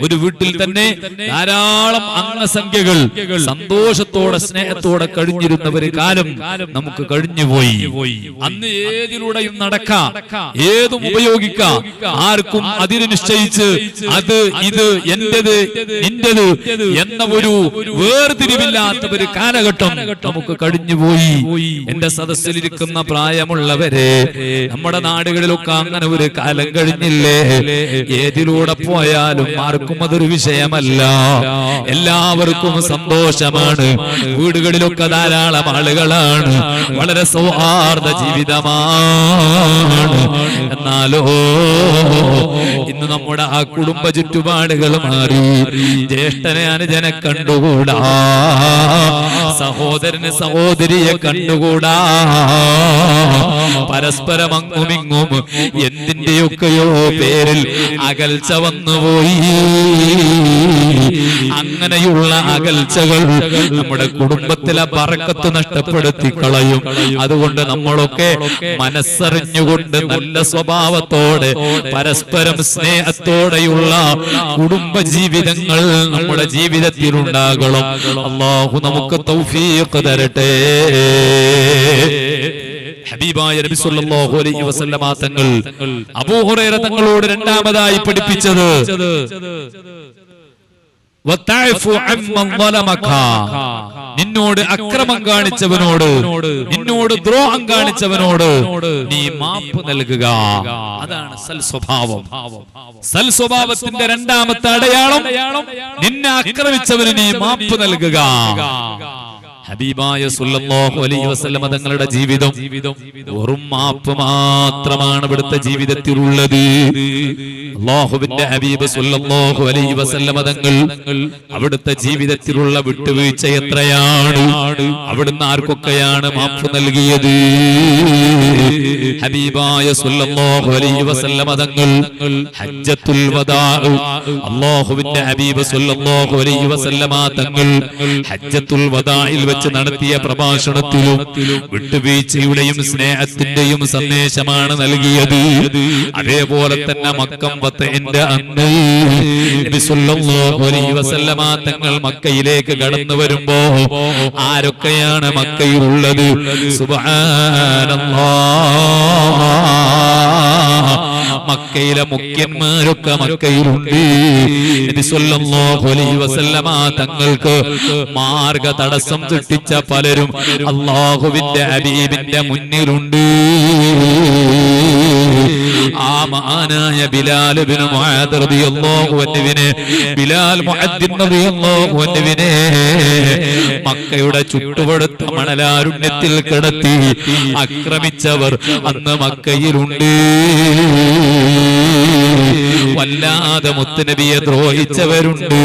ഒരു വീട്ടിൽ തന്നെ ധാരാളം അംഗസംഖ്യകൾ സന്തോഷത്തോടെ സ്നേഹത്തോടെ കഴിഞ്ഞിരുന്ന ഒരു കാലം നമുക്ക് കഴിഞ്ഞുപോയി. അന്ന് ഏതിലൂടെയും നടക്കാം, ഏതും ഉപയോഗിക്കാം, ആർക്കും അതിന് നിശ്ചയിച്ച് അത് ഇത് എന്റേത് നിന്റേത് എന്ന ഒരു വേർതിരിവില്ലാത്ത ഒരു കാലഘട്ടം നമുക്ക് കഴിഞ്ഞുപോയി. എന്റെ സദസ്സിലിരിക്കുന്ന പ്രായമുള്ളവരെ, നമ്മുടെ നാടുകളിലൊക്കെ അങ്ങനെ ഒരു കാലം കഴിഞ്ഞില്ലേ? ഏതിലൂടെ പോയാലും ആർക്കും അതൊരു വിഷയമല്ല, എല്ലാവർക്കും സന്തോഷമാണ്. വീടുകളിലൊക്കെ ധാരാളം ആളുകളാണ്, വളരെ സൗഹാർദ്ദ ജീവിതമാണ്. എന്നാലോ ഇന്ന് നമ്മുടെ ആ കുടുംബ ചുറ്റുപാടുകൾ മാറി. ജ്യേഷ്ഠനെ അനുജനെ കണ്ടുകൂടാ, സഹോദരന് സഹോദരിയെ കണ്ടുകൂടാ, പരസ്പരം അങ്ങുമിങ്ങും എന്തിന്റെയൊക്കെയോ പേരിൽ അകൽച്ച വന്നുപോയി. അങ്ങനെയുള്ള അകൽച്ചകൾ നമ്മുടെ കുടുംബത്തിലെ ബറക്കത്ത് നഷ്ടപ്പെടുത്തി കളയും. അതുകൊണ്ട് നമ്മളൊക്കെ മനസ്സറിഞ്ഞുകൊണ്ട് നല്ല സ്വഭാവത്തോടെ പരസ്പരം സ്നേഹത്തോടെയുള്ള കുടുംബ ജീവിതങ്ങൾ നമ്മുടെ ജീവിതത്തിൽ ഉണ്ടാകണം. അല്ലാഹു നമുക്ക് തൗഫീഖ് തരട്ടെ. ഹബീബായ നബി സല്ലല്ലാഹു അലൈഹി വസല്ലമ തങ്ങൾ അബൂ ഹുറൈറ തങ്ങളോട് രണ്ടാമതായി പഠിപ്പിച്ചത് നിന്നോട് അക്രമം കാണിച്ചവനോട്, നിന്നോട് ദ്രോഹം കാണിച്ചവനോട് നീ മാപ്പ് നൽകുക. അതാണ് സൽസ്വഭാവം. സൽസ്വഭാവത്തിന്റെ രണ്ടാമത്തെ അടയാളം നിന്നെ ആക്രമിച്ചവന് നീ മാപ്പ് നൽകുക. ഹബീബായ സല്ലല്ലാഹു അലൈഹി വസല്ലമ തങ്ങളുടെ ജീവിതം വെറും മാപ്പ് മാത്രമാണ് ഇവിടുത്തെ ജീവിതത്തിലുള്ളത്. അല്ലാഹുവിന്റെ ഹബീബ് സല്ലല്ലാഹു അലൈഹി വസല്ലമ തങ്ങൾ അവിടുത്തെ ജീവിതത്തിലുള്ള വിട്ടുവീഴ്ച എത്രയാണ്, അവിടുന്ന് ആർക്കൊക്കെയാണ് മാപ്പ് നൽകിയത്. ഹബീബായ സല്ലല്ലാഹു അലൈഹി വസല്ലമ തങ്ങൾ ഹജ്ജത്തുൽ വദാ, അല്ലാഹുവിന്റെ ഹബീബ് സല്ലല്ലാഹു അലൈഹി വസല്ലമ തങ്ങൾ ഹജ്ജത്തുൽ വദാഇൽ നടത്തിയ പ്രഭാഷണത്തിലും വിട്ടുവീഴ്ചയുടെയും സ്നേഹത്തിന്റെയും സന്ദേശമാണ് നൽകിയത്. അതേപോലെ തന്നെ മക്കം ഫത്ഹിന്റെ അന്ന് നബി സല്ലല്ലാഹു അലൈഹി വസല്ലമ തങ്ങൾ മക്കയിലേക്ക് കടന്നു വരുമ്പോ ആരൊക്കെയാണ് മക്കയിലുള്ളത്? സുബ്ഹാനല്ലാഹ്, മക്കയിലെ മുഖ്യന്മാരൊക്കെ മക്കയിലുണ്ട്. നബി സല്ലല്ലാഹു അലൈഹി വസല്ലമ തങ്ങൾക്ക് മാർഗ തടസ്സം സൃഷ്ടിച്ച പലരും അല്ലാഹുവിന്റെ ഹബീബിന്റെ മുന്നിലുണ്ട്. ആ മഹാനായ ബിലാൽ ഇബ്നു മുആദ് റളിയല്ലാഹു അൻഹുവിനെ, ബിലാൽ മുഅദ്ദിൻ റളിയല്ലാഹു അൻഹുവിനെ മക്കയുടെ ചുട്ടുപടുത്ത മണലാരുണ്യത്തിൽ കിടത്തി ആക്രമിച്ചവർ അന്ന് മക്കയിലുണ്ട്. വല്ലാതെ മുത്തുനബിയെ ദ്രോഹിച്ചവരുണ്ട്,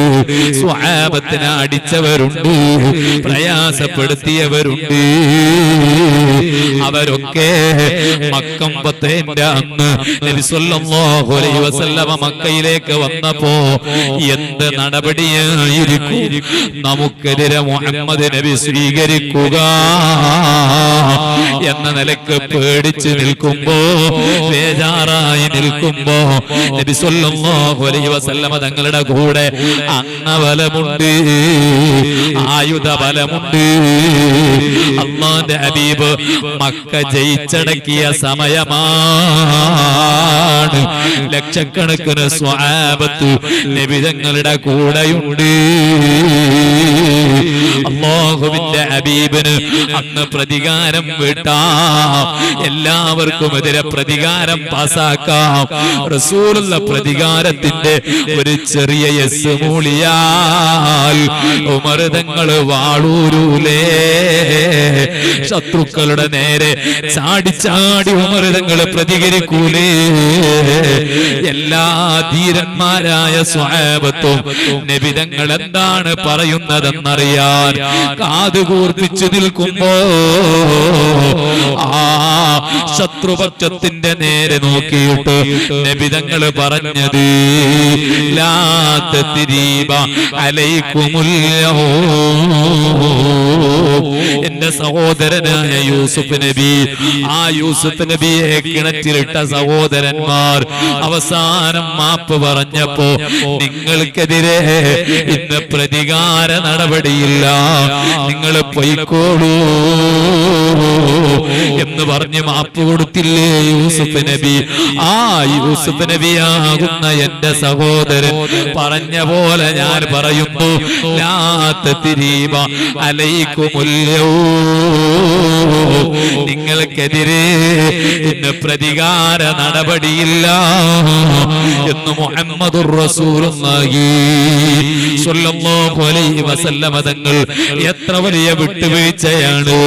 സ്വഹാബത്തിനെ അടിച്ചവരുണ്ട്, പ്രയാസപ്പെടുത്തിയവരുണ്ട്. അവരൊക്കെ മക്കം ഫത്ഹിന്റെ അന്ന് നബി സല്ലല്ലാഹു അലൈഹി വസല്ലമ മക്കയിലേക്ക് വന്നപ്പോ എന്ത് നടപടിയായിരിക്കും നമുക്കെതിരെ മുഹമ്മദ് നബി സ്വീകരിക്കുക എന്ന നിലക്ക് പേടിച്ച് നിൽക്കുമ്പോ, ബേജാറായി നിൽക്കുമ്പോ നബി സല്ലല്ലാഹു അലൈഹി വസല്ലമ തങ്ങളുടെ കൂടെ അംഗബലമുണ്ട്, ആയുധ ബലമുണ്ട്. അല്ലാഹുവിന്റെ ഹബീബ് മക്ക ജയിച്ചടക്കിയ സമയമാണ്. ലക്ഷക്കണക്കിന് സ്വഹാബത്ത് നബി തങ്ങളുടെ കൂടെയുണ്ട്. അല്ലാഹുവിന്റെ ഹബീബിന് അന്ന് പ്രതികാരം വീട്ടാം, എല്ലാവർക്കും എതിരെ പ്രതികാരം പാസാക്കാം. റസൂലുള്ള പ്രതികാരത്തിന്റെ ഒരു ചെറിയ യെസ് മൂളിയാൽ ഉമർ തങ്ങൾ വാളൂരൂലേ. ശത്രുക്കളുടെ നേരെ ചാടി ചാടി ഉമർ തങ്ങൾ പ്രതികരിക്കൂലേ. എല്ലാ ധീരന്മാരായ സ്വഹാബത്തും നബി തങ്ങൾ എന്താണ് പറയുന്നതെന്നറിയാൻ കാതുകൂർപ്പിച്ചു നിൽക്കുമ്പോ ആ ശത്രുപക്ഷത്തിന്റെ നേരെ നോക്കിയിട്ട് നബി തങ്ങൾ പറഞ്ഞത് ലാ തത്രീബ അലൈക്കുമുൽ എന്റെ സഹോദരനായ യൂസുഫ് നബി, ആ യൂസുഫ് നബിയെ കിണറ്റിലിട്ട സഹോദരന്മാർ അവസാനം മാപ്പ് പറഞ്ഞപ്പോ നിങ്ങൾക്കെതിരെ ഇന്ന് പ്രതികാര നടപടിയില്ല, നിങ്ങൾ പൊയ്ക്കോളൂ എന്ന് പറഞ്ഞ് മാപ്പ് കൊടുത്തില്ലേ യൂസുഫ് നബി? ആ യൂസുഫ് നബിയാകുന്ന എന്റെ സഹോദരൻ പറഞ്ഞ പോലെ ഞാൻ പറയുന്നു, ലാ തത്രീബ അലൈക്കുമുൽ നിങ്ങൾക്കെതിരെ ഇന്ന് പ്രതികാര നടപടിയില്ല എന്ന് മുഹമ്മദുർ റസൂലുള്ളാഹി സ്വല്ലല്ലാഹു അലൈഹി വസല്ലമ തങ്ങൾ എത്ര വലിയ വിട്ടുവീഴ്ചയാണ്,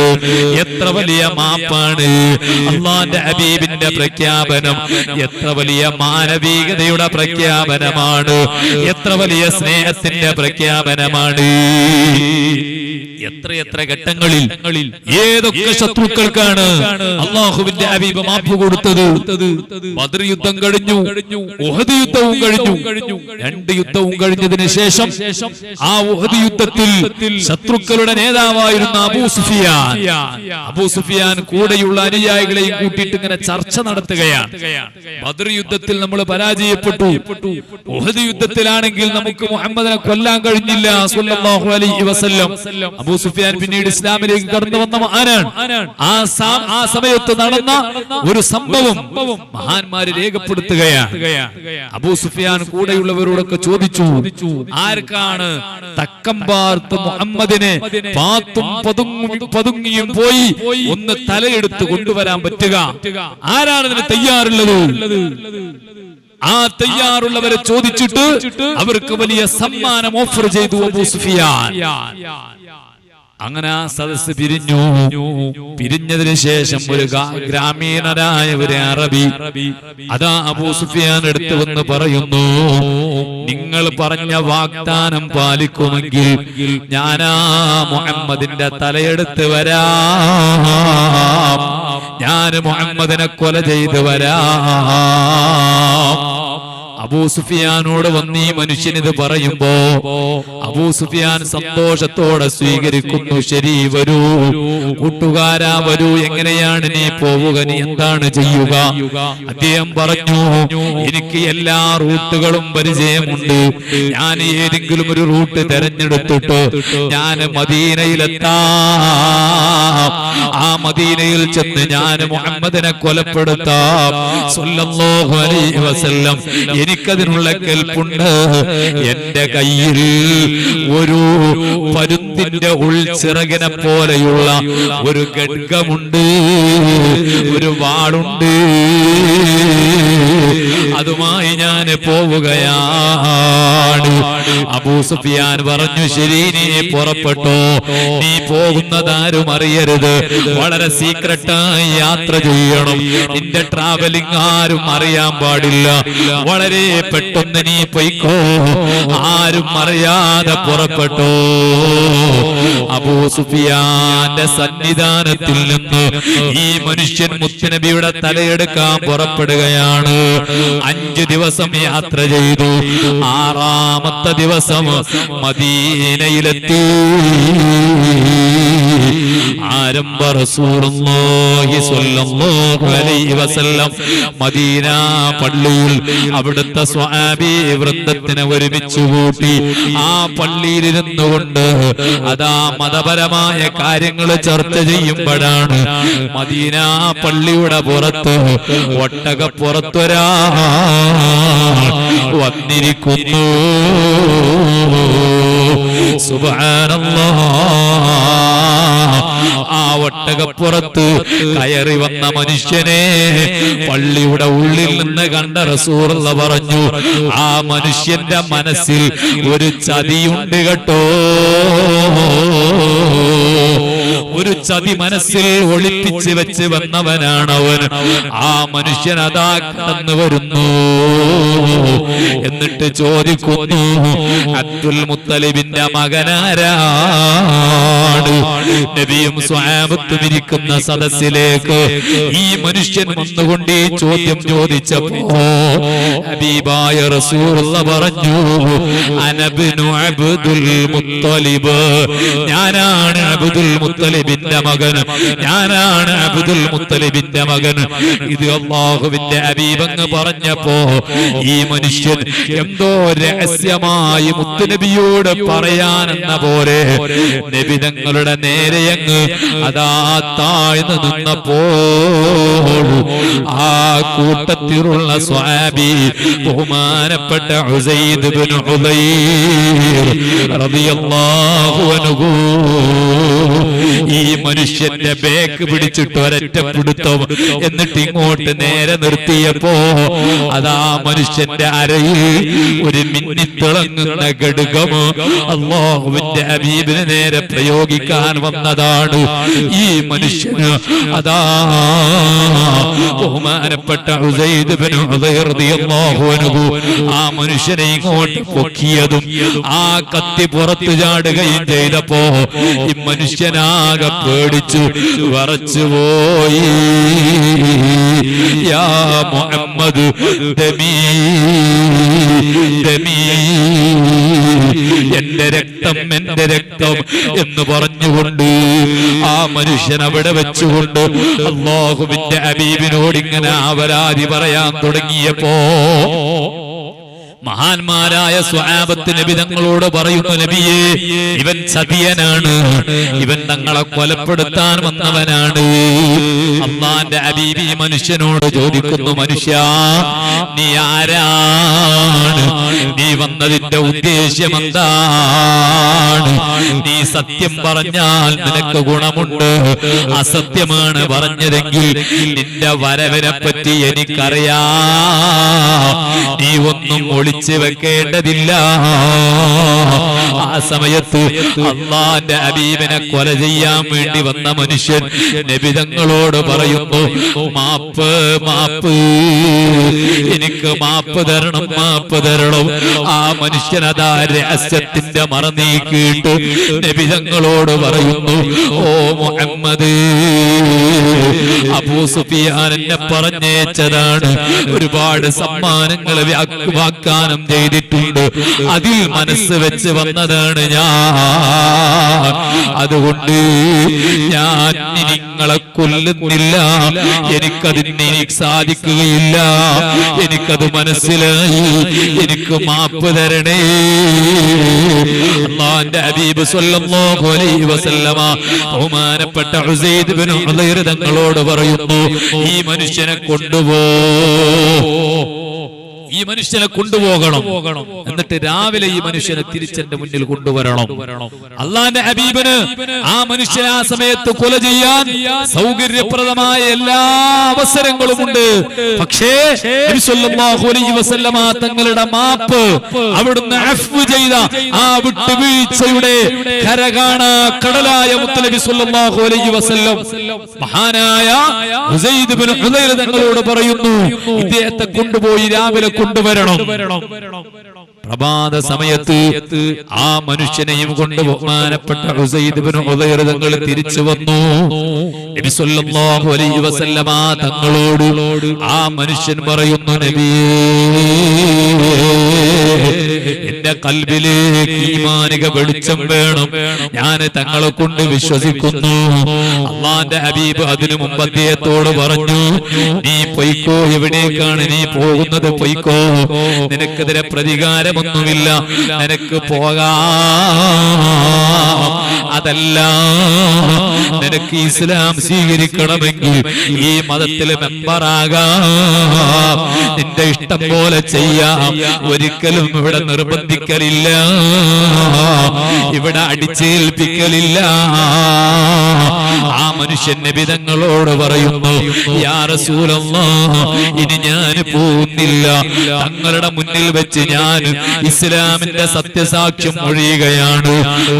എത്ര വലിയ മാപ്പാണ്! അല്ലാഹുവിന്റെ ഹബീബിന്റെ പ്രഖ്യാപനം എത്ര വലിയ മാനവികതയുടെ പ്രഖ്യാപനമാണ്, എത്ര വലിയ സ്നേഹത്തിന്റെ പ്രഖ്യാപനമാണ്! എത്രയെത്ര ഘട്ടങ്ങളിൽ ഏതൊക്കെ ശത്രുക്കൾക്കാണ് അല്ലാഹുവിന്റെ ഹബീബ് മാപ്പ് കൊടുത്തത്! ബദർ യുദ്ധം കഴിഞ്ഞു, ഉഹദ് യുദ്ധവും കഴിഞ്ഞു. രണ്ട് യുദ്ധവും കഴിഞ്ഞതിന് ശേഷം ആ ഉഹദ് യുദ്ധത്തിൽ ശത്രുക്കളുടെ നേതാവായിരുന്ന അബൂ സുഫിയാൻ കൂടെയുള്ള അനുയായികളെയും കൂട്ടിയിട്ട് ഇങ്ങനെ ചർച്ച നടത്തുകയാണ്. ബദർ യുദ്ധത്തിൽ നമ്മൾ പരാജയപ്പെട്ടു, ഉഹദ് യുദ്ധത്തിലാണെങ്കിൽ നമുക്ക് മുഹമ്മദിനെ കൊല്ലാൻ കഴിഞ്ഞില്ല സ്വല്ലല്ലാഹു അലൈഹി വസല്ലം. അബൂ സുഫിയാൻ പിന്നീട് ഇസ്ലാമിലേക്ക് കടന്നു വന്ന മഹാനാണ്. ആ സമയത്ത് നടന്ന ഒരു സംഭവം മഹാന്മാര് രേഖപ്പെടുത്തുകയാണ്. അബൂ സുഫിയാൻ കൂടെയുള്ളവരോടൊക്കെ ചോദിച്ചു, ആർക്കാണ് തക്കം പാർത്ത് മുഹമ്മദിനെ പാത്തും പതുങ്ങിയും പോയി ഒന്ന് തലയെടുത്ത് കൊണ്ടുവരാൻ പറ്റുക? ആരാണ് ഇതിന് തയ്യാറുള്ളത്? ആ തയ്യാറുള്ളവരെ ചോദിച്ചിട്ട് അവർക്ക് വലിയ സമ്മാനം ഓഫർ ചെയ്തു അബൂ സുഫിയാൻ. അങ്ങനെ ആ സദസ് പിരിഞ്ഞു. പിരിഞ്ഞതിന് ശേഷം ഒരു ഗ്രാമീണരായ ഒരു അറബി അതാ അബൂ സുഫിയാൻ എടുത്തു വന്ന് പറയുന്നു, നിങ്ങൾ പറഞ്ഞ വാഗ്ദാനം പാലിക്കുമെങ്കിൽ ഞാനാ മുഹമ്മദിന്റെ തലയെടുത്ത് വരാം, ഞാൻ മുഹമ്മദിനെ കൊല ചെയ്ത് വരാം. അബൂ സുഫിയാനോട് വന്ന് ഈ മനുഷ്യൻ ഇത് പറയുമ്പോ അബൂ സുഫിയാൻ സന്തോഷത്തോടെ സ്വീകരിക്കുന്നു. ശരി, വരൂ കൂട്ടുകാരാ, വരൂ. എങ്ങനെയാണ് നീ പോവുക? നീ എന്താണ് ചെയ്യുക? അദ്ദേഹം പറഞ്ഞു, എനിക്ക് എല്ലാ റൂട്ടുകളും പരിചയമുണ്ട്. ഞാൻ ഏതെങ്കിലും ഒരു റൂട്ട് തെരഞ്ഞെടുത്തിട്ട് ഞാൻ മദീനയിലെത്താം. ആ മദീനയിൽ ചെന്ന് ഞാൻ മുഹമ്മദിനെ കൊലപ്പെടുത്താം സ്വല്ലല്ലാഹു അലൈഹി വസല്ലം. എനിക്കതിനുള്ള കെൽപ്പുണ്ട്. എന്റെ കയ്യിൽ ഒരു പരുന്തിന്റെ ഉൾച്ചിറകിനെ പോലെയുള്ള ഒരു ഖഡ്ഗമുണ്ട്, ഒരു വാളുണ്ട്. അതുമായി ഞാൻ പോവുകയാണ്. അബൂ സുഫിയാൻ പറഞ്ഞു, ശരി, നീ പുറപ്പെട്ടോ. നീ പോകുന്നതാരും അറിയരുത്, വളരെ സീക്രട്ടായി യാത്ര ചെയ്യണം. നിന്റെ ട്രാവലിംഗ് ആരും അറിയാൻ പാടില്ല. വളരെ പെട്ടെന്ന് നീ പൊയ്ക്കോ, ആരും അറിയാതെ പുറപ്പെട്ടോ. അബൂ സുഫിയാന്റെ സന്നിധാനത്തിൽ നിന്ന് ഈ മനുഷ്യൻ മുത്തുനബിയുടെ തലയെടുക്കാൻ പുറപ്പെടുകയാണ്. 5 ദിവസം യാത്ര ചെയ്തു. 6ാമത്തെ ദിവസം മദീനയിലെത്തി. ആരംഭ റസൂലുള്ളാഹി സ്വല്ലല്ലാഹു അലൈഹി വസല്ലം മദീന പള്ളിയിൽ അവിടുത്തെ സ്വഹാബി വൃന്ദത്തിനെ ഒരുമിച്ച് കൂട്ടി. ആ പള്ളിയിലിരുന്നു കൊണ്ട് അതാ മതപരമായ കാര്യങ്ങൾ ചർച്ച ചെയ്യുമ്പോഴാണ് മദീന പള്ളിയുടെ പുറത്ത് ഒട്ടകപ്പുറത്തൊരാ വന്നിരിക്കുന്നു. സുബ്ഹാനല്ലാഹ്. ആ ഒട്ടകപ്പുറത്ത് കയറി വന്ന മനുഷ്യനെ പള്ളിയുടെ ഉള്ളിൽ നിന്ന് കണ്ട റസൂലുള്ള പറഞ്ഞു, ആ മനുഷ്യന്റെ മനസ്സിൽ ഒരു ചതിയുണ്ട് കേട്ടോ, ഒരു ചതി മനസ്സിൽ ഒളിപ്പിച്ച് വെച്ച് വന്നവനാണ് അവൻ. ആ മനുഷ്യൻ അതാ കടന്നു വരുന്നു. എന്നിട്ട് ചോദിക്കുന്നു, അബ്ദുൽ മുത്തലിബിന്റെ മകനാരാണ്? നബിയും സ്വഹാബത്തും ഇരിക്കുന്ന സദസ്സിലേക്ക് ഈ മനുഷ്യൻ വന്നുകൊണ്ട് ഈ ചോദ്യം ചോദിച്ചപ്പോ ഹബീബായ റസൂലുള്ള പറഞ്ഞു, അനബ്നു അബ്ദുൽ മുത്തലിബ്, ഞാനാണ് അബ്ദുൽ മുത്തലിബിന്റെ മകൻ, ഞാനാണ് അബ്ദുൽ മുത്തലിബിന്റെ മകൻ. ഇത് അല്ലാഹുവിന്റെ ഹബീബ് പറഞ്ഞപ്പോ ഈ മനുഷ്യൻ എന്തോ രഹസ്യമായി മുത്തുനബിയോട് പറയാനെന്ന പോലെ നബി തങ്ങളുടെ നേരെയങ്ങ് അതാ താഴ്ന്നു നിന്നപ്പോൾ ആ കൂട്ടത്തിലുള്ള സ്വഹാബി ബഹുമാനപ്പെട്ട ഉസൈദ് ഇബ്നു ഹുദൈർ റളിയല്ലാഹു അൻഹു ഈ മനുഷ്യന്റെ ബേക്ക് പിടിച്ചിട്ട് ഒരൊറ്റ പിടുത്തം, എന്നിട്ട് ഇങ്ങോട്ട് നേരെ നിർത്തിയപ്പോ അതാ മനുഷ്യന്റെ അരയിൽ ഒരു മിന്നിത്തിളങ്ങുന്ന ഘടകം അല്ലാഹുവിന്റെ ഹബീബിന് നേരെ പ്രയോഗിക്കാൻ വന്നതാണ്. ഈ മനുഷ്യന് അതാ ബഹുമാനപ്പെട്ട ഉസൈദ് ഇബ്നു ഹുദൈർ റളിയല്ലാഹു അൻഹു ആ മനുഷ്യനെ ഇങ്ങോട്ട് പൊക്കിയതും ആ കത്തി പുറത്തു ചാടുകയും ചെയ്തപ്പോ ഈ മനുഷ്യനാകെ പേടിച്ചു വിറച്ചുപോയി. യാ മുഹമ്മദ് ദമീ ദമീ, എന്റെ രക്തം എന്റെ രക്തം എന്ന് പറഞ്ഞുകൊണ്ട് ആ മനുഷ്യൻ അവിടെ വെച്ചുകൊണ്ട് അല്ലാഹുവിന്റെ ഹബീബിനോട് ഇങ്ങനെ പരാതി പറയാൻ തുടങ്ങിയപ്പോ മഹാന്മാരായ സ്വഹാബത്ത് നബി തങ്ങളോട് പറയുന്നു, നബിയേ, ഇവൻ ചതിയനാണ്, ഇവൻ തങ്ങളെ കൊലപ്പെടുത്താൻ വന്നവനാണ്. അല്ലാഹുവിന്റെ ഹബീബ് ഈ മനുഷ്യനോട് ചോദിക്കുന്നു, മനുഷ്യ, നീ ആരാണ്? നീ വന്നതിന്റെ ഉദ്ദേശ്യം എന്താണ്? നീ സത്യം പറഞ്ഞാൽ നിനക്ക് ഗുണമുണ്ട്, അസത്യമാണ് പറഞ്ഞതെങ്കിൽ നിന്റെ വരവിനെ പറ്റി എനിക്കറിയാം, നീ ഒന്നും ഒളിച്ചു വെക്കേണ്ടതില്ല. ആ സമയത്ത് അല്ലാഹുവിന്റെ ഹബീബിനെ കൊല ചെയ്യാൻ വേണ്ടി വന്ന മനുഷ്യൻ നബി തങ്ങളോട് പറയുന്നു, മാപ്പ് മാപ്പ്, എനിക്ക് മാപ്പ് തരണം, മാപ്പ് തരണം. ആ മനുഷ്യൻ അതാ രഹസ്യത്തിന്റെ മറ നീക്കിയിട്ട് നബി തങ്ങളോട് പറയുന്നു, ഓ മുഹമ്മദ്, അബൂ സുഫിയാൻ എന്നെ പറഞ്ഞേച്ചതാണ്, ഒരുപാട് സമ്മാനങ്ങൾ വാഗ്ദാനം ചെയ്തിട്ടുണ്ട്, അതിൽ മനസ്സ് വെച്ച് വന്നതാണ് ഞാൻ. അതുകൊണ്ട് ഞാൻ നിങ്ങളെ കൊല്ലുന്നില്ല, എനിക്കതിന് സാധിക്കുകയില്ല, എനിക്കത് മനസ്സിലായി, എനിക്ക് മാപ്പ് തരണേ. അല്ലാഹുവിന്റെ ഹബീബ് സ്വല്ലല്ലാഹു അലൈഹി വസല്ലമ ബഹുമാനപ്പെട്ട ഉസൈദ് ഇബ്നു ഹുദൈർ തങ്ങളോട് പറയുന്നു, ഈ മനുഷ്യനെ ഈ മനുഷ്യനെ കൊണ്ടുപോകണം, എന്നിട്ട് രാവിലെ ഈ മനുഷ്യനെ തിരിച്ചെന്റെ മുന്നിൽ കൊണ്ടുവരണം. അല്ലാഹുവിന്റെ ഹബീബിന് ആ മനുഷ്യനെ ആ സമയത്ത് കൊല ചെയ്യാൻ സൗകര്യപ്രദമായ എല്ലാ അവസരങ്ങളുമുണ്ട്. പക്ഷേ നബി സല്ലല്ലാഹു അലൈഹി വസല്ലമ തങ്ങളുടെ മാപ്പ്, അവിടുന്ന് അഫ്വ് ചെയ്ത ആ വിട്ടുവീഴ്ചയുടെ കരകാണാ കടലായ മുത്തനബി സല്ലല്ലാഹു അലൈഹി വസല്ലം മഹാനായ ഉസൈദ് ഇബ്നു ഹുദൈർ തങ്ങളോട് പറയുന്നു, ഇദ്ദേഹത്തെ കൊണ്ടുപോയി രാവിലെ കൊണ്ടുവരണം. പ്രഭാത സമയത്ത് ആ മനുഷ്യനെയും കൊണ്ട് ബഹുമാനപ്പെട്ട ഉസൈദ് ഇബ്നു ഹുദൈർ തങ്ങൾ തിരിച്ചു വന്നു. നബി സല്ലല്ലാഹു അലൈഹി വസല്ലമ തങ്ങളോട് ആ മനുഷ്യൻ പറയുന്നു, നബിയേ, എന്റെ കൽബിലേക്ക് ഈമാനിക വെളിച്ചം വേണം, ഞാൻ തങ്ങളെ കൊണ്ട് വിശ്വസിക്കുന്നു. അല്ലാഹുവിന്റെ ഹബീബ് അതിനു മുമ്പ് അദ്ദേഹത്തോട് പറഞ്ഞു, നീ പൊയ്ക്കോ, എവിടേക്കാണ് നീ പോകുന്നത്, പൊയ്ക്കോ, നിനക്കെതിരെ പ്രതികാരമൊന്നുമില്ല, നിനക്ക് പോകാം. അതല്ല, നിനക്ക് ഇസ്ലാം സ്വീകരിക്കണമെങ്കിൽ ഈ മതത്തിൽ മെമ്പറാകാം, നിന്റെ ഇഷ്ടം പോലെ ചെയ്യാം, ഒരിക്കലും ഇവിടെ നിർബന്ധിക്കലില്ല, ഇവിടെ അടിച്ചേൽപ്പിക്കലില്ല. ആ മനുഷ്യൻ നബി തങ്ങളോട് പറയുന്നു, യാ റസൂലല്ലാഹ്, ഇനി ഞാൻ പോകുന്നില്ല, തങ്ങളുടെ മുന്നിൽ വെച്ച് ഞാൻ ഇസ്ലാമിന്റെ സത്യസാക്ഷ്യം മൊഴിയുകയാണ്.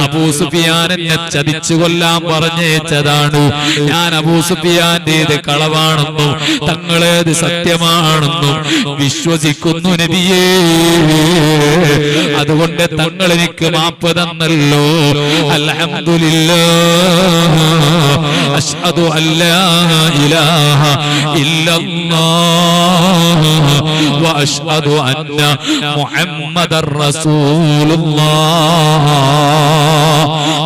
അബൂ സുഫിയാൻ എന്നെ ചതിച്ചു കൊല്ലാൻ പറഞ്ഞേച്ചതാണ്, ഞാൻ അബൂ സുഫിയാന്റേത് കളവാണെന്നും തങ്ങളേത് സത്യമാണെന്നും വിശ്വസിക്കുന്നു നബിയേ. അതുകൊണ്ട് തങ്ങൾ എനിക്ക് മാപ്പ് തന്നല്ലോ. അൽഹംദുലില്ലാഹ് അശ്ഹദു അല്ലാ ഇലാഹ ഇല്ലല്ലാഹ് വ അശ്ഹദു അന്ന മുഹമ്മദർ റസൂലുള്ളാഹ്.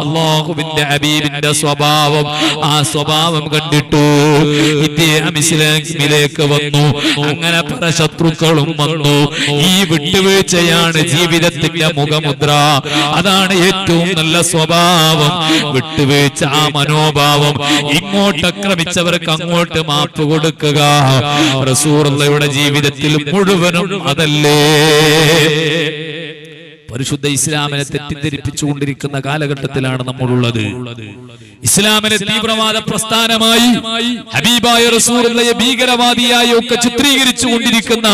അല്ലാഹുവിന്റെ ഹബീബിന്റെ സ്വഭാവം, ആ സ്വഭാവം കണ്ടിട്ടു ഇദ്ദേഹം ഇസ്ലാമിലേക്ക് വന്നു. അങ്ങനെ പല ശത്രുക്കളും വന്നു. ഈ വിട്ടുവീഴ്ചയാണ് ജീവിതത്തിന്റെ മുഖമുദ്ര. അതാണ് ഏറ്റവും നല്ല സ്വഭാവം, വിട്ടുവീഴ്ച, ആ മനോഭാവം. ഇങ്ങോട്ട് ആക്രമിച്ചവർക്ക് അങ്ങോട്ട് മാപ്പ് കൊടുക്കുക. റസൂലുള്ളാഹിയുടെ ജീവിതത്തിൽ മുഴുവനും അതല്ലേ. പരിശുദ്ധ ഇസ്ലാമിനെ തെറ്റിദ്ധരിപ്പിച്ചുകൊണ്ടിരിക്കുന്ന കാലഘട്ടത്തിലാണ് നമ്മളുള്ളത്. ഇസ്ലാമിനെ തീവ്രവാദ പ്രസ്ഥാനമായി, ഹബീബായ റസൂലുള്ളാഹിയെ ഭീകരവാദിയായി ഒക്കെ ചിത്രീകരിച്ചു കൊണ്ടിരിക്കുന്ന,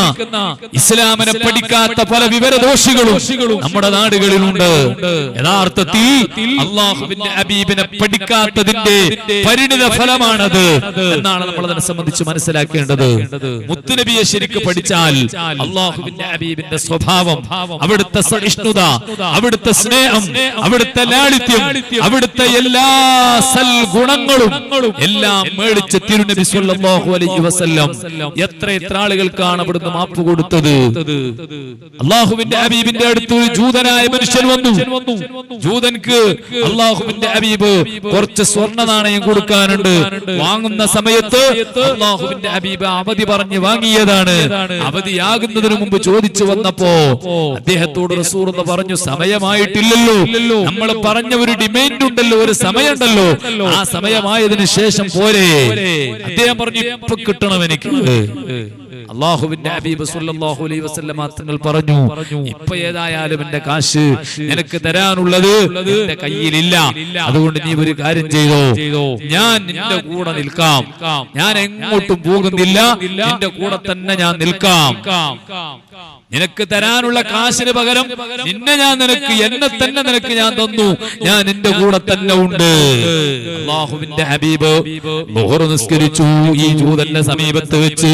ഇസ്ലാമിനെ പഠിക്കാത്ത പല വിവരദോഷികളും നമ്മുടെ നാടുകളിലുണ്ട്. യഥാർത്ഥത്തിൽ അല്ലാഹുവിന്റെ ഹബീബിനെ പഠിക്കാത്തതിന്റെ പരിണിത ഫലമാണത് എന്നാണ് നമ്മൾ അതിനെ സംബന്ധിച്ച് മനസ്സിലാക്കേണ്ടത്. മുത്തുനബിയെ ശരിക്ക് പഠിച്ചാൽ അല്ലാഹുവിന്റെ ഹബീബിന്റെ സ്വഭാവം, അവിടുത്തെ സഹിഷ്ണുത, അവിടുത്തെ സ്നേഹം, അവിടുത്തെ ലാളിത്യം, അവിടുത്തെ എല്ലാ സൽഗുണങ്ങളും എല്ലാം മേടിച്ച തിരുനബി സ്വല്ലല്ലാഹു അലൈഹി വസല്ലം എത്ര ആളുകൾക്കാണ് അവിടുന്ന് മാപ്പ് കൊടുത്തത്. അല്ലാഹുവിന്റെ ഹബീബിന്റെ അടുത്ത് ഒരു ജൂതനായ മനുഷ്യൻ വന്നു. ജൂതൻക്ക് അല്ലാഹുവിന്റെ ഹബീബ് കുറച്ച് സ്വർണ്ണ നാണയം കൊടുക്കാനുണ്ട്. വാങ്ങുന്ന സമയത്ത് അല്ലാഹുവിന്റെ ഹബീബ് അവധി പറഞ്ഞ് വാങ്ങിയതാണ്. അവധിയാകുന്നതിന് മുമ്പ് ചോദിച്ചു വന്നപ്പോ അദ്ദേഹത്തോട് റസൂലുള്ളാഹി പറഞ്ഞു, സമയമായിട്ടില്ലല്ലോ, നമ്മൾ പറഞ്ഞ ഒരു ഡിമാൻഡ് ഉണ്ടല്ലോ, ഒരു സമയമുണ്ടല്ലോ, ആ സമയമായതിനു ശേഷം പോരെ. അദ്ദേഹം പറഞ്ഞു, ഇപ്പൊ കിട്ടണം എനിക്ക്. അല്ലാഹുവിന്റെ ഹബീബ് സ്വല്ലല്ലാഹു അലൈഹി വസല്ലം തങ്ങൾ പറഞ്ഞു, ഇപ്പൊ ഏതായാലും എന്റെ കാശ് നിനക്ക് തരാനുള്ളത് എന്റെ കയ്യിലില്ല. അതുകൊണ്ട് നീ ഒരു കാര്യം ചെയ്തോ, ഞാൻ നിന്റെ കൂടെ നിൽക്കാം, ഞാൻ എങ്ങോട്ടും പോകുന്നില്ല, നിന്റെ കൂടെ തന്നെ ഞാൻ നിൽക്കാം. നിനക്ക് തരാനുള്ള കാശിന് പകരം എന്നെ തന്നെ നിനക്ക് ഞാൻ തന്നു, ഞാൻ നിന്റെ കൂടെ തന്നെ ഉണ്ട്. അല്ലാഹുവിന്റെ ഹബീബ് ളുഹർ നിസ്കരിച്ചു ഈ ജൂതന്റെ സമീപത്ത് വെച്ച്,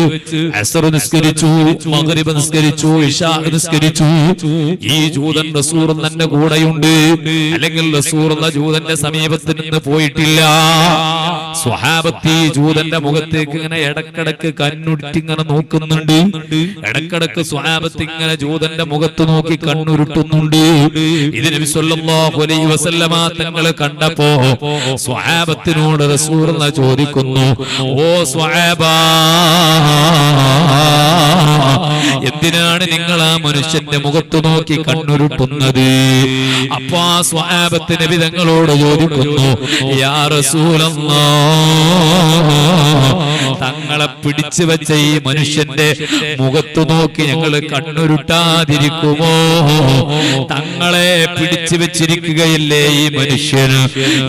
അസ്ർ നിസ്കരിച്ചു, മഗ്രിബ് നിസ്കരിച്ചു, ഇശാ നിസ്കരിച്ചു. ഈ ജൂതൻ റസൂലുള്ളാഹിന്റെ കൂടെയുണ്ട്, അല്ലെങ്കിൽ റസൂലുള്ളാഹി ജൂതന്റെ സമീപത്ത് നിന്ന് പോയിട്ടില്ല. സ്വഹാബത്തി ജൂതന്റെ മുഖത്തേക്ക് ഇങ്ങനെ ഇടക്കിടക്ക് കണ്ണുരുട്ടി ഇങ്ങനെ നോക്കുന്നുണ്ട്. ഇടക്കിടക്ക് സ്വഹാബത്ത് ഇങ്ങനെ ജൂതന്റെ മുഖത്ത് നോക്കി കണ്ണുരുട്ടുന്നുണ്ട്. ഇത് നബി സല്ലല്ലാഹു അലൈഹി വസല്ലമ തങ്ങൾ കണ്ടപ്പോ സ്വഹാബത്തിനോട് റസൂലുള്ളാഹി ചോദിക്കുന്നു, ഓ സ്വഹാബാ, എന്തിനാണ് നിങ്ങൾ ആ മനുഷ്യന്റെ മുഖത്ത് നോക്കി കണ്ണുരുട്ടുന്നത്? അപ്പൊ ആ സ്വഹാബത്ത് നബി തങ്ങളോട് ചോദിക്കുന്നു, യാ റസൂലല്ലാഹ്, തങ്ങളെ പിടിച്ചു വെച്ച ഈ മനുഷ്യന്റെ മുഖത്ത് നോക്കി ഞങ്ങൾ കണ്ണുരുട്ടാതിരിക്കുമോ? തങ്ങളെ പിടിച്ചു വെച്ചിരിക്കുകയല്ലേ ഈ മനുഷ്യന്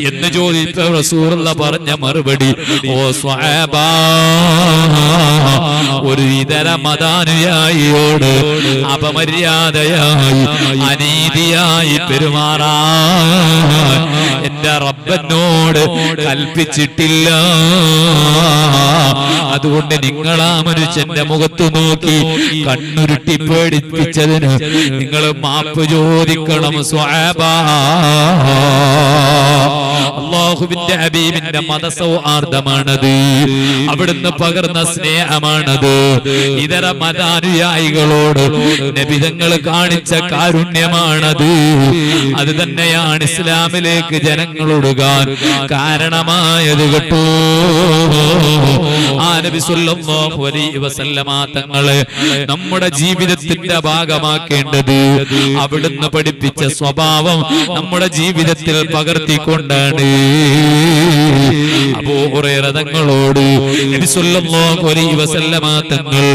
എന്ന് ചോദിച്ച റസൂലുള്ളാഹി പറഞ്ഞ മറുപടി, ഓ സ്വഹാബാ, ഒരു ഇതര മതാനുയായിയോട് അപമര്യാദയായി അനീതിയായി പെരുമാറാൻ എന്റെ റബ്ബനോട് കൽപ്പിച്ചിട്ടില്ല. അതുകൊണ്ട് നിങ്ങൾ ആ മനുഷ്യന്റെ മുഖത്ത് നോക്കി കണ്ണുരുട്ടി പേടിപ്പിച്ചതിന് നിങ്ങൾ മാപ്പ് ചോദിക്കണം സ്വഹാബാ. അല്ലാഹുവിന്റെ ഹബീബിന്റെ മതസൗഹാർദ്ദമാണത്, അവിടുന്ന് പകർന്ന സ്നേഹമാണത്. ഇതര മതാനുയായികളോട് നബി തങ്ങൾ കാണിച്ച കാരുണ്യമാണത്. അത് തന്നെയാണ് ഇസ്ലാമിലേക്ക് ജനങ്ങളൊടുകാൻ കാരണമായത് കേട്ടോ. ആ നബി സല്ലല്ലാഹു അലൈഹി വസല്ലമ തങ്ങളെ നമ്മുടെ ജീവിതത്തിന്റെ ഭാഗമാക്കേണ്ടത്, അവിടുന്ന് പഠിപ്പിച്ച സ്വഭാവം നമ്മുടെ ജീവിതത്തിൽ പകർത്തിക്കൊണ്ടാണ്. അബൂ ഹുറൈറ തങ്ങളോട് നബി സല്ലല്ലാഹു അലൈഹി വസല്ലമ തങ്ങൾ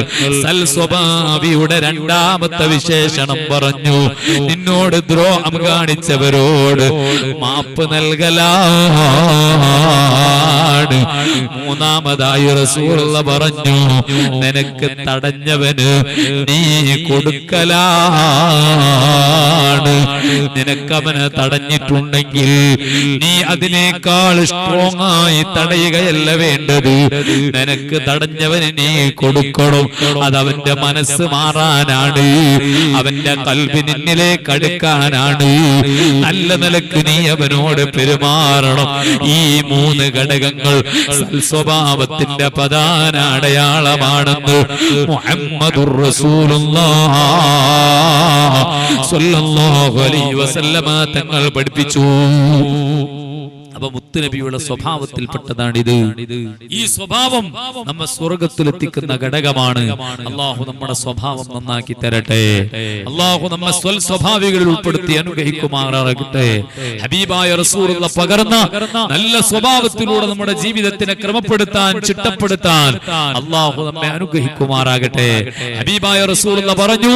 സൽ സ്വഭാവിയുടെ രണ്ടാമത്തെ വിശേഷണം പറഞ്ഞു, നിന്നോട് ദ്രോഹം കാണിച്ചവരോട് മാപ്പ് നൽകലാണ്. മൂന്നാമതായി റസൂലുള്ള പറഞ്ഞു, നിനക്ക് തടഞ്ഞവന് നീ കൊടുക്കലാണ്. നിനക്കവന് തടഞ്ഞിട്ടുണ്ടെങ്കിൽ നീ അതിനേക്കാൾ സ്ട്രോങ് ആയി തടയുകയല്ല വേണ്ടത്. നിനക്ക് തടഞ്ഞവന് നീ കൊടുക്കണം. അതവന്റെ മനസ്സ് മാറാനാണ്, അവന്റെ കൽബ് നിന്നിലേക്ക് അടുക്കാനാണ്. നല്ല നിലക്ക് നീ അവനോട് പെരുമാറണം. ഈ 3 ഘടകങ്ങൾ സൽസ്വഭാവത്തിന്റെ പ്രധാന അടയാളമാണെന്ന് മുഹമ്മദുർ റസൂലുള്ളാഹ് സ്വല്ലല്ലാഹു അലൈഹി വസല്ലമ തങ്ങൾ പഠിപ്പിച്ചു. അപ്പൊ മുത്തുനബിയുടെ സ്വഭാവത്തിൽപ്പെട്ടതാണിത്. ഈ സ്വഭാവം നമ്മെ സ്വർഗത്തിലെത്തിക്കുന്ന ഘടകമാണ്. അള്ളാഹു നമ്മുടെ സ്വഭാവം നന്നാക്കി തരട്ടെ. അള്ളാഹു നമ്മെ സ്വൽസ്വഭാവികളിൽ ഉൾപ്പെടുത്തി അനുഗ്രഹിക്കുമാറാകട്ടെ. ഹബീബായ റസൂലുള്ള പകർന്ന നല്ല സ്വഭാവത്തിലൂടെ നമ്മുടെ ജീവിതത്തിനെ ക്രമപ്പെടുത്താൻ, ചിട്ടപ്പെടുത്താൻ അള്ളാഹു നമ്മെ അനുഗ്രഹിക്കുമാറാകട്ടെ. ഹബീബായ റസൂലുള്ള പറഞ്ഞു,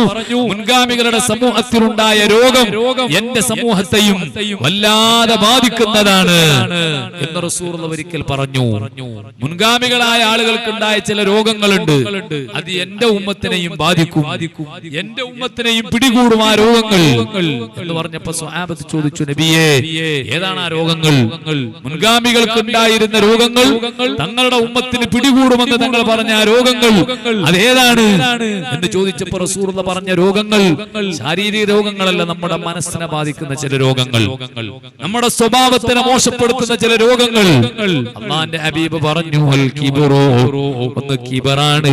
മുൻഗാമികളുടെ സമൂഹത്തിലുണ്ടായ രോഗം എന്റെ സമൂഹത്തെയും വല്ലാതെ ബാധിക്കുന്നതാണ് എന്ന് റസൂലുള്ള ഒരിക്കൽ പറഞ്ഞു. മുൻഗാമികളായ ആളുകൾക്കുണ്ടായ ചില രോഗങ്ങളുണ്ട്, അത് എന്റെ ഉമ്മത്തിനെയും ബാധിക്കും, എന്റെ ഉമ്മത്തിനെയും പിടികൂടും ആ രോഗങ്ങൾ എന്ന് പറഞ്ഞപ്പോ സ്വഹാബത്ത് ചോദിച്ചു, നബിയേ ഏതാണ് ആ രോഗങ്ങൾ? മുൻഗാമികൾക്കുണ്ടായിരുന്ന രോഗങ്ങൾ തങ്ങളുടെ ഉമ്മത്തിന് പിടികൂടുമെന്ന് തങ്ങൾ പറഞ്ഞ ആ രോഗങ്ങൾ അതേതാണ് എന്ന് ചോദിച്ചപ്പോ റസൂലുള്ള പറഞ്ഞ രോഗങ്ങൾ ശാരീരിക രോഗങ്ങളല്ല, നമ്മുടെ മനസ്സിനെ ബാധിക്കുന്ന ചില രോഗങ്ങൾ, നമ്മുടെ സ്വഭാവത്തിനെ മോശപ്പെടുത്തുന്ന ചില രോഗങ്ങൾ. അല്ലാഹുവിന്റെ ഹബീബ് പറഞ്ഞു, അൽ കിബ്റു, ഒന്ന് കിബറാണ്,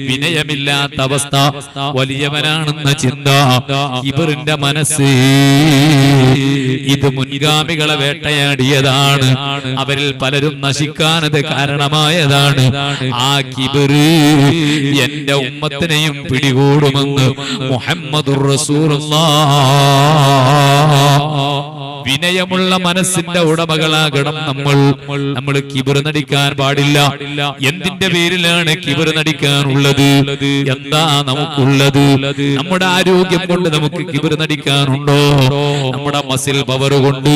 വിനയമില്ലാത്ത അവസ്ഥ, വലിയവനാണെന്ന ചിന്ത, കിബറിന്റെ മനസ്സ്. ഇത് മുൻഗാമികളെ വേട്ടയാടിയതാണ്, അവരിൽ പലരും നശിക്കാനത് കാരണമായതാണ്. ആ കിബറ് എന്റെ ഉമ്മത്തിനെയും പിടികൂടുമെന്ന് മുഹമ്മദുർ റസൂലുള്ളാഹ്. വിനയമുള്ള മനസ്സിന്റെ ഉടമകളാകണം നമ്മൾ കിബർ നടിക്കാൻ പാടില്ല. എന്തിന്റെ പേരിലാണ് കിബർ നടിക്കാനുള്ളത്? എന്താ നമുക്കുള്ളത്? നമ്മുടെ ആരോഗ്യം കൊണ്ട് നമുക്ക് കിബർ നടിക്കാനുണ്ടോ? നമ്മുടെ മസിൽ പവർ കൊണ്ട്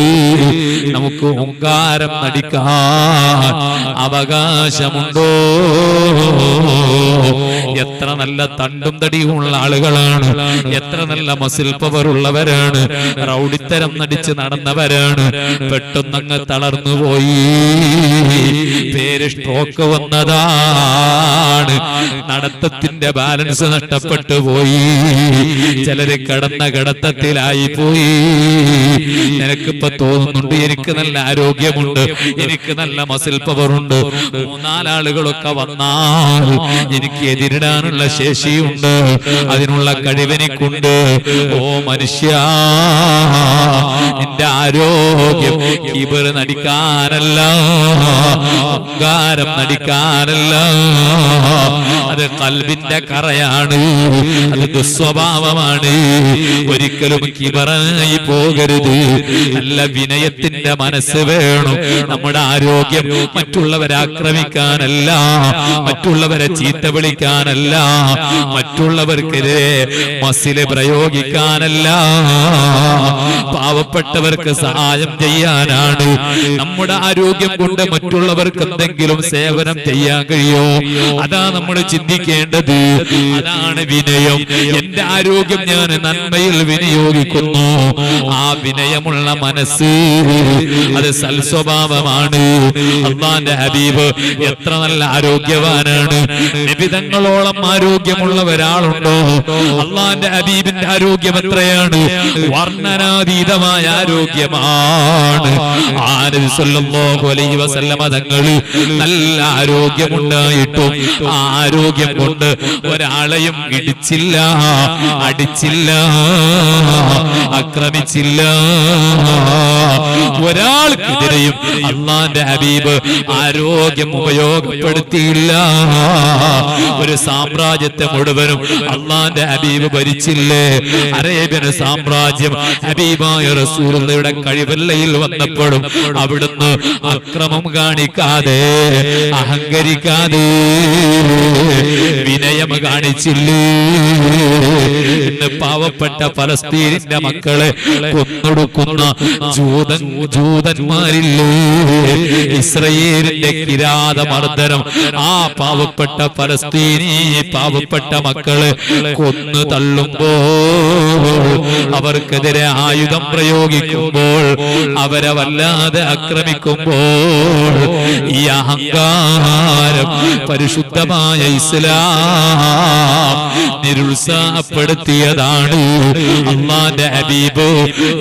നമുക്ക് ഓങ്കാരം നടിക്കാൻ അവകാശമുണ്ടോ? എത്ര നല്ല തണ്ടും തടിയുമുള്ള ആളുകളാണ്, എത്ര നല്ല മസിൽ പവർ ഉള്ളവരാണ്, റൗഡിത്തരം നടിച്ച് നടന്നവരാണ്. പെട്ടെന്നങ്ങ് തളർന്നുപോയി, പേര് സ്ട്രോക്ക് വന്നതാണ്, നടത്തത്തിന്റെ ബാലൻസ് നഷ്ടപ്പെട്ടു പോയി, ചിലര് കിടന്ന കിടത്തത്തിലായി പോയി. നിനക്കിപ്പോ തോന്നുന്നുണ്ട് എനിക്ക് നല്ല ആരോഗ്യമുണ്ട്, എനിക്ക് നല്ല മസിൽ പവറുണ്ട്, 3-4 ആളുകളൊക്കെ വന്നാൽ എനിക്ക് എതിരിടാനുള്ള ശേഷിയുണ്ട്, അതിനുള്ള കഴിവെനിക്കുണ്ട്. ഓ മനുഷ്യ, നിന്റെ ആരോഗ്യം കിബർ നടിക്കാനല്ല, അഹങ്കാരം നടിക്കാനല്ല, അത് ഖൽബിന്റെ കറയാണ്, അത് ദുസ്വഭാവമാണ്. ഒരിക്കലും കിബറായി പോകരുത്. നല്ല വിനയത്തിന്റെ മനസ്സ് വേണം. നമ്മുടെ ആരോഗ്യം മറ്റുള്ളവരെ ആക്രമിക്കാനല്ല, മറ്റുള്ളവരെ ചീത്ത വിളിക്കാനല്ല, മറ്റുള്ളവർക്കെതിരെ മസില് പ്രയോഗിക്കാനല്ല, പാവപ്പെട്ടവർക്ക് സഹായം ചെയ്യാനാണ്. നമ്മുടെ ആരോഗ്യം കൊണ്ട് മറ്റുള്ളവർക്ക് എന്തെങ്കിലും സേവനം ചെയ്യാൻ കഴിയോ? അതാ നമ്മൾ ചിന്തിക്കേണ്ടത്. അതാണ് വിനയം. എന്റെ ആരോഗ്യം ഞാൻ നന്മയിൽ വിനിയോഗിക്കുന്നു. ആ വിനയമുള്ള മനസ്സ് അത് സൽസ്വഭാവമാണ്. അല്ലാഹുവിന്റെ ഹബീബ് എത്ര നല്ല ആരോഗ്യവാനാണ്. നിബിധങ്ങളോളം ആരോഗ്യമുള്ള ഒരാളുണ്ടോ? അല്ലാഹുവിന്റെ ഹബീബിന്റെ ആരോഗ്യം എത്രയാണ്? വർണ്ണനാതീതമായ ആരോഗ്യമാണ്. നബി സല്ലല്ലാഹു അലൈഹി വസല്ലമ തങ്ങൾ നല്ല ആരോഗ്യമുണ്ടായിട്ടും ആ ആരോഗ്യം കൊണ്ട് ഒരാളെയും ഇടിച്ചില്ല, അടിച്ചില്ല, ആക്രമിച്ചില്ല. ഒരാൾക്കെതിരെയും അല്ലാഹുവിന്റെ ഹബീബ് ആരോഗ്യം ഉപയോഗപ്പെടുത്തിയില്ല. ഒരു സാമ്രാജ്യത്തെ മുഴുവനും അല്ലാഹുവിന്റെ ഹബീബ് ഭരിച്ചില്ലേ? അറേബ്യൻ സാമ്രാജ്യം ഹബീബായ റസൂലുള്ളാഹിയുടെ കഴിവല്ലയിൽ വന്നപ്പോഴും അവിടുന്ന് അക്രമം കാണിക്കാതെ, അഹങ്കരിക്കാതെ വിനയം കാണിച്ചില്ലേ? ഇന്ന് പാവപ്പെട്ട ഫലസ്തീനിന്റെ മക്കളെ കൊന്നൊടുക്കുന്ന ജൂതന്മാരില്ലേ, ഇസ്രയേലിന്റെ കിരാതമർദ്ദനം, ആ പാവപ്പെട്ട പലസ്തീനി പാവപ്പെട്ട മക്കളെ കൊന്നു തള്ളുമ്പോൾ, അവർക്കെതിരെ ആയുധം പ്രയോഗിക്കുമ്പോൾ, അവരെ വല്ലാതെ ആക്രമിക്കുമ്പോൾ ഈ അഹങ്കാരം പരിശുദ്ധമായ ഇസ്ലാം നിരുത്സാഹപ്പെടുത്തിയതാണ്. അല്ലാഹുവിന്റെ ഹബീബ്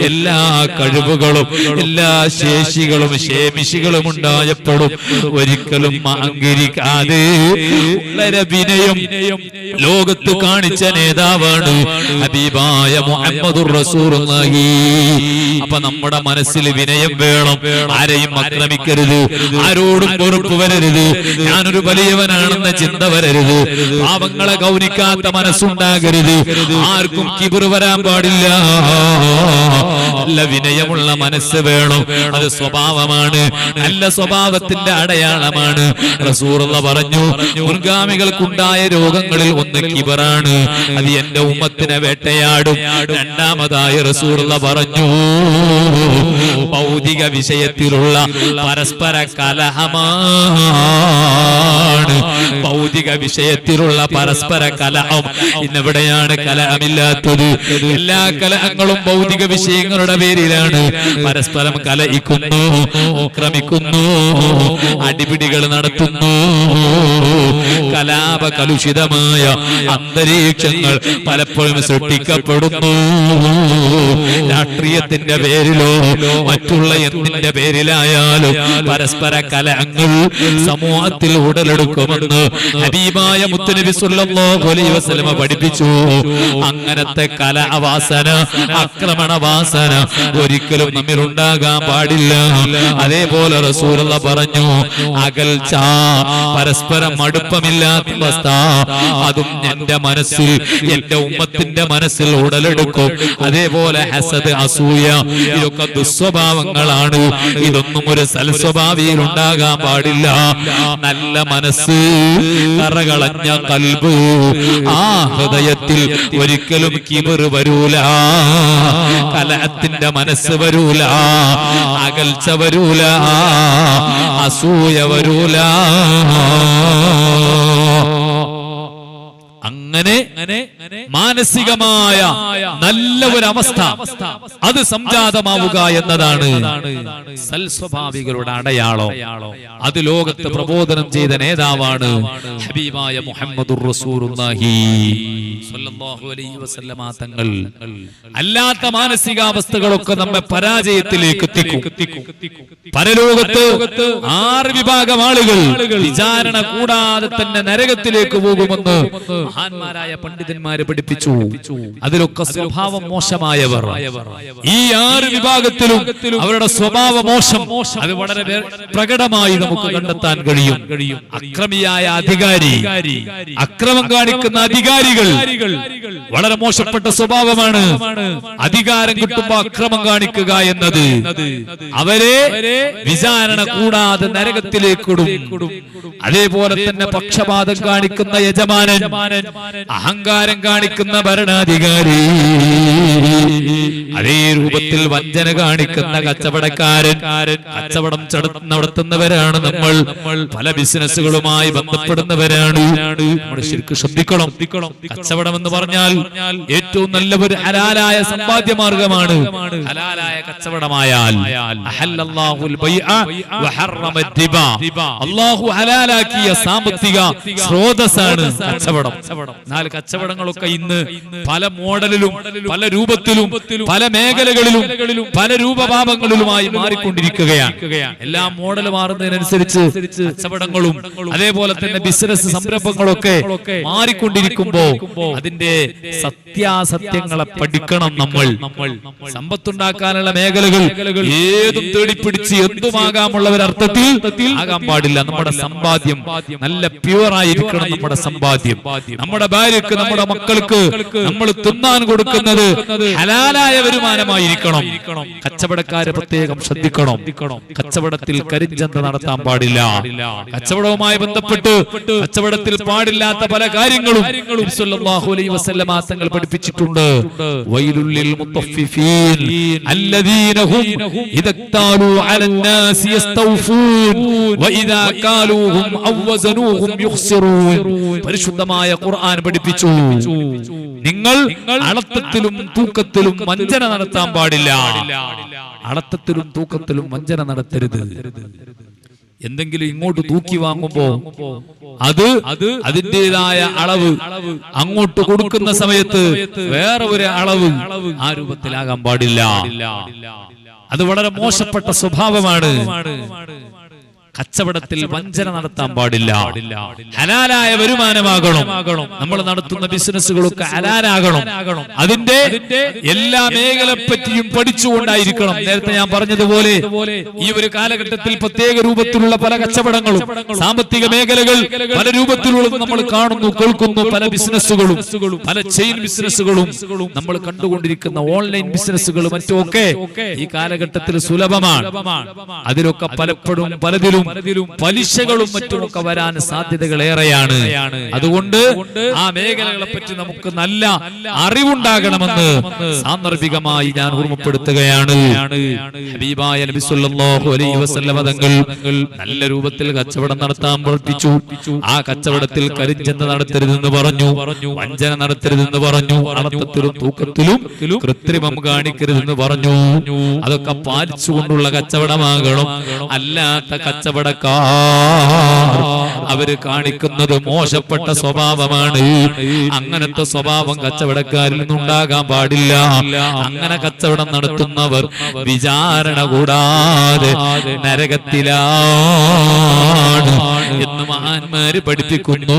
എല്ലാ കഴിവുകളും എല്ലാ ശേഷികളും ശേമിഷികളും ഉണ്ടായപ്പോഴും ഒരിക്കലും അഹങ്കരിക്കാതെ വളരെ വിനയം ലോകത്ത് കാണിച്ച നേതാവാണ് ഹബീബായ മുഹമ്മദുർ റസൂലുള്ളാഹി. അപ്പൊ നമ്മുടെ മനസ്സിൽ വിനയം വേണം. ആരെയും ആക്രമിക്കരുത്, ആരോടും വെറുപ്പ് വരരുത്, ഞാനൊരു വലിയവനാണെന്ന ചിന്ത വരരുത്, പാവങ്ങളെ ഗൗനിക്കാത്ത മനസ്സുണ്ടാകരുത്, ആർക്കും കിബിർ വരാൻ പാടില്ല. നല്ല വിനയമുള്ള മനസ്സ് വേണം. അത് സ്വഭാവമാണ്, നല്ല സ്വഭാവത്തിന്റെ അടയാളമാണ്. റസൂലുള്ളാഹി പറഞ്ഞു, മുൻഗാമികൾക്കുണ്ടായ രോഗങ്ങളിൽ ഒന്ന് കിബറാണ്, അത് എന്റെ ഉമ്മത്തിനെ വേട്ടയാടും. രണ്ടാമതായി റസൂലുള്ളാഹി പറഞ്ഞു, ഭൗതിക വിഷയത്തിലുള്ള പരസ്പര കലഹമാണ്. ഭൗതിക വിഷയത്തിലുള്ള പരസ്പര കലഹം. ഇന്നെവിടെയാണ് കലഹമില്ലാത്തത്? എല്ലാ കലഹങ്ങളും ഭൗതിക വിഷയങ്ങളുടെ പേരിലാണ്. പരസ്പരം കലഹിക്കുന്നു, ആക്രമിക്കുന്നു, അടിപിടികൾ നടത്തുന്നു. കലാപ കലുഷിതമായ അന്തരീക്ഷങ്ങൾ പലപ്പോഴും സൃഷ്ടിക്കപ്പെടുന്നു. രാഷ്ട്രീയത്തിന്റെ പേരിലോ മറ്റുള്ള എന്തിന്റെ പേരിലായാലും പരസ്പര കലഹങ്ങൾ സമൂഹത്തിൽ ഉടലെടുക്കുമെന്ന് ഹബീബായ മുത്തുനബി സ്വല്ലല്ലാഹു അലൈഹി വസല്ലം പഠിപ്പിച്ചു. അങ്ങനത്തെ കലഹവാസന, ആക്രമണ വാസന ഒരിക്കലും നമ്മിൽ ഉണ്ടാകാൻ പാടില്ല. അതേപോലെ റസൂലുള്ളാഹി പറഞ്ഞു, അകൽച്ച, പരസ്പരം അടുപ്പമില്ലാത്ത അവസ്ഥ, അതും എന്റെ മനസ്സിൽ, എന്റെ ഉമ്മത്തിന്റെ മനസ്സിൽ ഉടലെടുക്കും. അതേപോലെ ഹസദ്, അസൂയ, ഇതൊക്കെ ദുസ്വഭാവങ്ങളാണ്. ഇതൊന്നും ഒരു സൽസ്വഭാവിയിൽ ഉണ്ടാകാൻ പാടില്ല. നല്ല മനസ്സ്, കറകളഞ്ഞ കൽബ്, ആ ഹൃദയത്തിൽ ഒരിക്കലും കിബർ വരൂല, കലഹത്തിന്റെ മനസ്സ് വരൂല, അകൽച്ച വരൂല, അസൂയ വരൂല. അങ്ങനെ മാനസികമായ നല്ല ഒരു അവസ്ഥ അത് സംജാതമാവുക എന്നതാണ് സൽസ്വഭാവികളുടെ അടയാളം. അത് ലോകത്ത് പ്രബോധനം ചെയ്ത നേതാവാണ് ഹബീബായ മുഹമ്മദുർ റസൂലുള്ളാഹി സ്വല്ലല്ലാഹു അലൈഹി വസല്ലമ തങ്ങൾ. അല്ലാത്ത മാനസികാവസ്ഥകളൊക്കെ നമ്മെ പരാജയത്തിലേക്ക് എത്തിക്കും. പരലോകത്ത് 6 വിഭാഗം ആളുകൾ വിചാരണ കൂടാതെ തന്നെ നരകത്തിലേക്ക് പോകുമെന്ന് മഹാന്മാരായ പണ്ഡിതന്മാര് പഠിപ്പിച്ചു. അതിലൊക്കെ സ്വഭാവം മോശമായവർ. ഈ 6 വിഭാഗത്തിലും അവരുടെ സ്വഭാവ മോശം അത് വളരെ പ്രകടമായി നമുക്ക് കണ്ടെത്താൻ കഴിയും. അക്രമിയായ അധികാരി, അക്രമം കാണിക്കുന്ന അധികാരികൾ വളരെ മോശപ്പെട്ട സ്വഭാവമാണ്. അധികാരം കിട്ടുമ്പോ അക്രമം കാണിക്കുക എന്നത് അവരെ വിചാരണ കൂടാതെ നരകത്തിലേക്കിടും. അതേപോലെ തന്നെ പക്ഷപാതം കാണിക്കുന്ന യജമാനൻ, അഹങ്കാരം കാണിക്കുന്ന ഭരണാധികാരി, അതേ രൂപത്തിൽ വഞ്ചന കാണിക്കുന്ന കച്ചവടക്കാരൻ, കച്ചവടം നടത്തുന്നവരാണ് നമ്മൾ. പല ബിസിനസ്സുകളുമായി ബന്ധപ്പെടുന്നവരാണ്. നമ്മുടെ ശരിക്കും ശ്രദ്ധിക്കണം. കച്ചവടം എന്ന് പറഞ്ഞാൽ ഏറ്റവും നല്ല ഒരു ഹലാലായ സമ്പാദ്യ മാർഗമാണ്. ഹലാലായ കച്ചവടമായാൽ അല്ലാഹു ഹലാലാക്കിയ സാമ്പത്തിക സ്രോതസ്സാണ് കച്ചവടം. എന്നാൽ കച്ചവടങ്ങളൊക്കെ ഇന്ന് പല മോഡലിലും പല രൂപത്തിലും പല മേഖലകളിലും പല രൂപഭാവങ്ങളിലുമായി മാറിക്കൊണ്ടിരിക്കുകയാണ്. എല്ലാ മോഡൽ മാറുന്നതിനനുസരിച്ച് കച്ചവടങ്ങളും അതേപോലെ തന്നെ ബിസിനസ് സംരംഭങ്ങളൊക്കെ മാറിക്കൊണ്ടിരിക്കുമ്പോ അതിന്റെ സത്യാസത്യങ്ങളെ പഠിക്കണം. നമ്മൾ സമ്പത്തുണ്ടാക്കാനുള്ള മേഖലകൾ ഏതും തേടിപ്പിടിച്ച് എന്തുമാകാമുള്ള ഒരു അർത്ഥത്തിൽ ആകാൻ പാടില്ല. നമ്മുടെ സമ്പാദ്യം നല്ല പ്യുവർ ആയിരിക്കണം. നമ്മുടെ സമ്പാദ്യം നമ്മുടെ ഭാര്യക്ക്, നമ്മുടെ മക്കൾക്ക് നമ്മൾ തിന്നാൻ കൊടുക്കുന്നത് ഹലാലായ വരുമാനമായിരിക്കണം. കച്ചവടക്കാരെ പ്രത്യേകം ശ്രദ്ധിക്കണം. കച്ചവടത്തിൽ കരിഞ്ചന്ത നടത്താൻ പാടില്ല. കച്ചവടവുമായി ബന്ധപ്പെട്ട് കച്ചവടത്തിൽ പാടില്ലാത്ത പല കാര്യങ്ങളും നബി സല്ലല്ലാഹു അലൈഹി വസല്ലമ തങ്ങൾ പഠിപ്പിച്ചിട്ടുണ്ട്. വൈലുൽ ലിൽ മുത്തഫിഫീൻ അല്ലദീന ഹും ഇദക്താലു അലന്നാസി യസ്തൗഫൂൻ വഇദാ കാലൂഹും അവ്വസനൂഹും യുഖ്സിറൂൻ. പരിശുദ്ധമായ ഖുർആൻ പഠിപ്പിച്ചു, നിങ്ങൾ അളത്തത്തിലും തൂക്കത്തിലും വഞ്ചന നടത്താൻ പാടില്ല. അളത്തത്തിലും തൂക്കത്തിലും വഞ്ചന നടത്തരുത്. എന്തെങ്കിലും ഇങ്ങോട്ട് തൂക്കി വാങ്ങുമ്പോ അത് അതിൻ്റെതായ അളവ് അങ്ങോട്ട് കൊടുക്കുന്ന സമയത്ത് വേറെ ഒരു അളവ് ആ രൂപത്തിലാകാൻ പാടില്ല. അത് വളരെ മോശപ്പെട്ട സ്വഭാവമാണ്. കച്ചവടത്തിൽ വഞ്ചന നടത്താൻ പാടില്ല. ഹലാലായ വരുമാനമാകണം. നമ്മൾ നടത്തുന്ന ബിസിനസ്സുകളൊക്കെ ഹലാലാകണം. അതിന്റെ എല്ലാ മേഖലയെ പറ്റിയും പഠിച്ചുകൊണ്ടായിരിക്കണം. നേരത്തെ ഞാൻ പറഞ്ഞതുപോലെ ഈ ഒരു കാലഘട്ടത്തിൽ പ്രത്യേക രൂപത്തിലുള്ള പല കച്ചവടങ്ങളും സാമ്പത്തിക മേഖലകൾ പല രൂപത്തിലുള്ളത് നമ്മൾ കാണുന്നു, കേൾക്കുന്നു. പല ബിസിനസ്സുകളും, പല ചെയിൻ ബിസിനസ്സുകളും നമ്മൾ കണ്ടുകൊണ്ടിരിക്കുന്ന ഓൺലൈൻ ബിസിനസ്സുകളും മറ്റുമൊക്കെ ഈ കാലഘട്ടത്തിൽ സുലഭമാണ്. അതിലൊക്കെ പലപ്പോഴും പലതിലും പലിശകളും മറ്റുമൊക്കെ വരാൻ സാധ്യതകൾ ഏറെയാണ്. അതുകൊണ്ട് ആ മേഖലകളെ പറ്റി നമുക്ക് നല്ല അറിവുണ്ടാകണമെന്ന് സാന്ദർഭികമായി ഞാൻ ഓർമ്മപ്പെടുത്തുകയാണ്. ഹബീബായ നബി സല്ലല്ലാഹു അലൈഹി വസല്ലമ തങ്ങൾ നല്ല രൂപത്തിൽ കച്ചവടം നടത്താൻ പഠിപ്പിച്ചു. ആ കച്ചവടത്തിൽ കരിഞ്ചന്ത നടത്തരുതെന്ന് പറഞ്ഞു, വഞ്ചന നടത്തരുതെന്ന് പറഞ്ഞു, അളത്തത്തിലും തൂക്കത്തിലും കൃത്രിമം കാണിക്കരുതെന്ന് പറഞ്ഞു. അതൊക്കെ പാലിച്ചുകൊണ്ടുള്ള കച്ചവടമാകണം. അല്ലാത്ത കച്ചവടക്കാർ അവര് കാണിക്കുന്നത് മോശപ്പെട്ട സ്വഭാവമാണ്. അങ്ങനത്തെ സ്വഭാവം കച്ചവടക്കാരിൽ നിന്നുണ്ടാകാൻ പാടില്ല. അങ്ങനെ കച്ചവടം നടത്തുന്നവർ വിചാരണ കൂടാതെ നരകത്തിലാണ് എന്ന് മഹാന്മാര് പഠിപ്പിക്കുന്നു.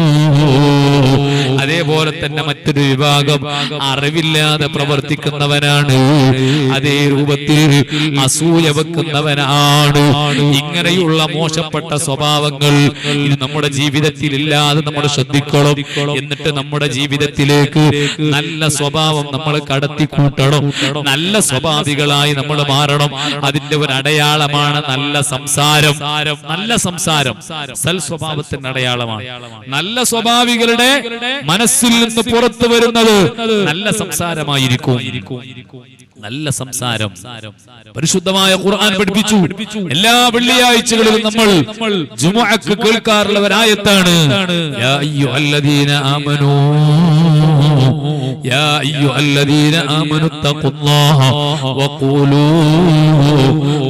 അതേപോലെ തന്നെ മറ്റൊരു വിഭാഗം അറിവില്ലാതെ പ്രവർത്തിക്കുന്നവനാണ്. അതേ രൂപത്തിൽ അസൂയ വെക്കുന്നവനാണ്. ഇങ്ങനെയുള്ള മോശപ്പെട്ട സ്വഭാവങ്ങൾ ഇത് നമ്മുടെ ജീവിതത്തിൽ ഇല്ലാതെ നമ്മൾ ശ്രദ്ധിക്കണം. എന്നിട്ട് നമ്മുടെ ജീവിതത്തിലേക്ക് നല്ല സ്വഭാവം നമ്മൾ കടത്തിക്കൂട്ടണം. നല്ല സ്വഭാവികളായി നമ്മൾ മാറണം. അതിന്റെ ഒരു അടയാളമാണ് നല്ല സംസാരം. നല്ല സംസാരം സൽ സ്വഭാവത്തിന്റെ അടയാളമാണ്. നല്ല സ്വഭാവികളുടെ മനസ്സിൽ നിന്ന് പുറത്തു വരുന്നത് നല്ല സംസാരമായിരിക്കും. നല്ല സംസാരം പരിശുദ്ധമായ ഖുർആൻ പഠിപ്പിച്ചു. എല്ലാ വെള്ളിയാഴ്ചകളിലും നമ്മൾ ജുമുഅക്ക് കേൾക്കാറുള്ള ഒരായത്താണ് യാ അയ്യുഹല്ലദീന ആമനൂ യാ അയ്യുഹല്ലദീന ആമനു തഖുല്ലാഹ വഖൂലൂ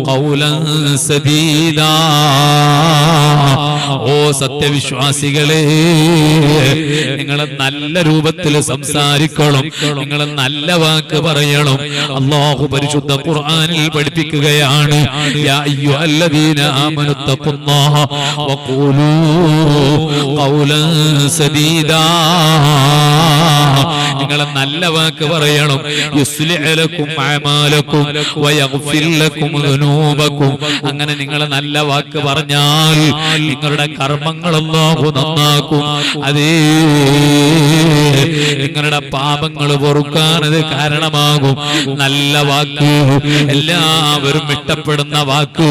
ഖൗലൻ സദീദാ. ഓ സത്യവിശ്വാസികളെ, നിങ്ങൾ നല്ല രൂപത്തിൽ സംസാരിക്കണം. നിങ്ങൾ നല്ല വാക്ക് പറയണം. അല്ലാഹു പരിശുദ്ധ ഖുർആനിൽ പഠിപ്പിക്കുകയാണ് യാ അയ്യുഹല്ലദീന ആമനു തഖുല്ലാഹ വഖൂലൂ ഖൗലൻ സദീദാ. നിങ്ങൾ നല്ല വാക്ക് പറയണം. യുസ്ലിഹ് ലക്കും അഅമാലക്കും വയഗ്ഫിർ ലക്കും ദുനൂബക്കും. അങ്ങനെ നിങ്ങൾ നല്ല വാക്ക് പറഞ്ഞാൽ നിങ്ങളുടെ കർമ്മങ്ങൾ അല്ലാഹു നന്നാക്കും. അതേ, നിങ്ങളുടെ പാപങ്ങൾ പൊറുക്കാൻ അത് കാരണമാകും. നല്ല വാക്ക്, എല്ലാവരും ഇഷ്ടപ്പെടുന്ന വാക്ക്,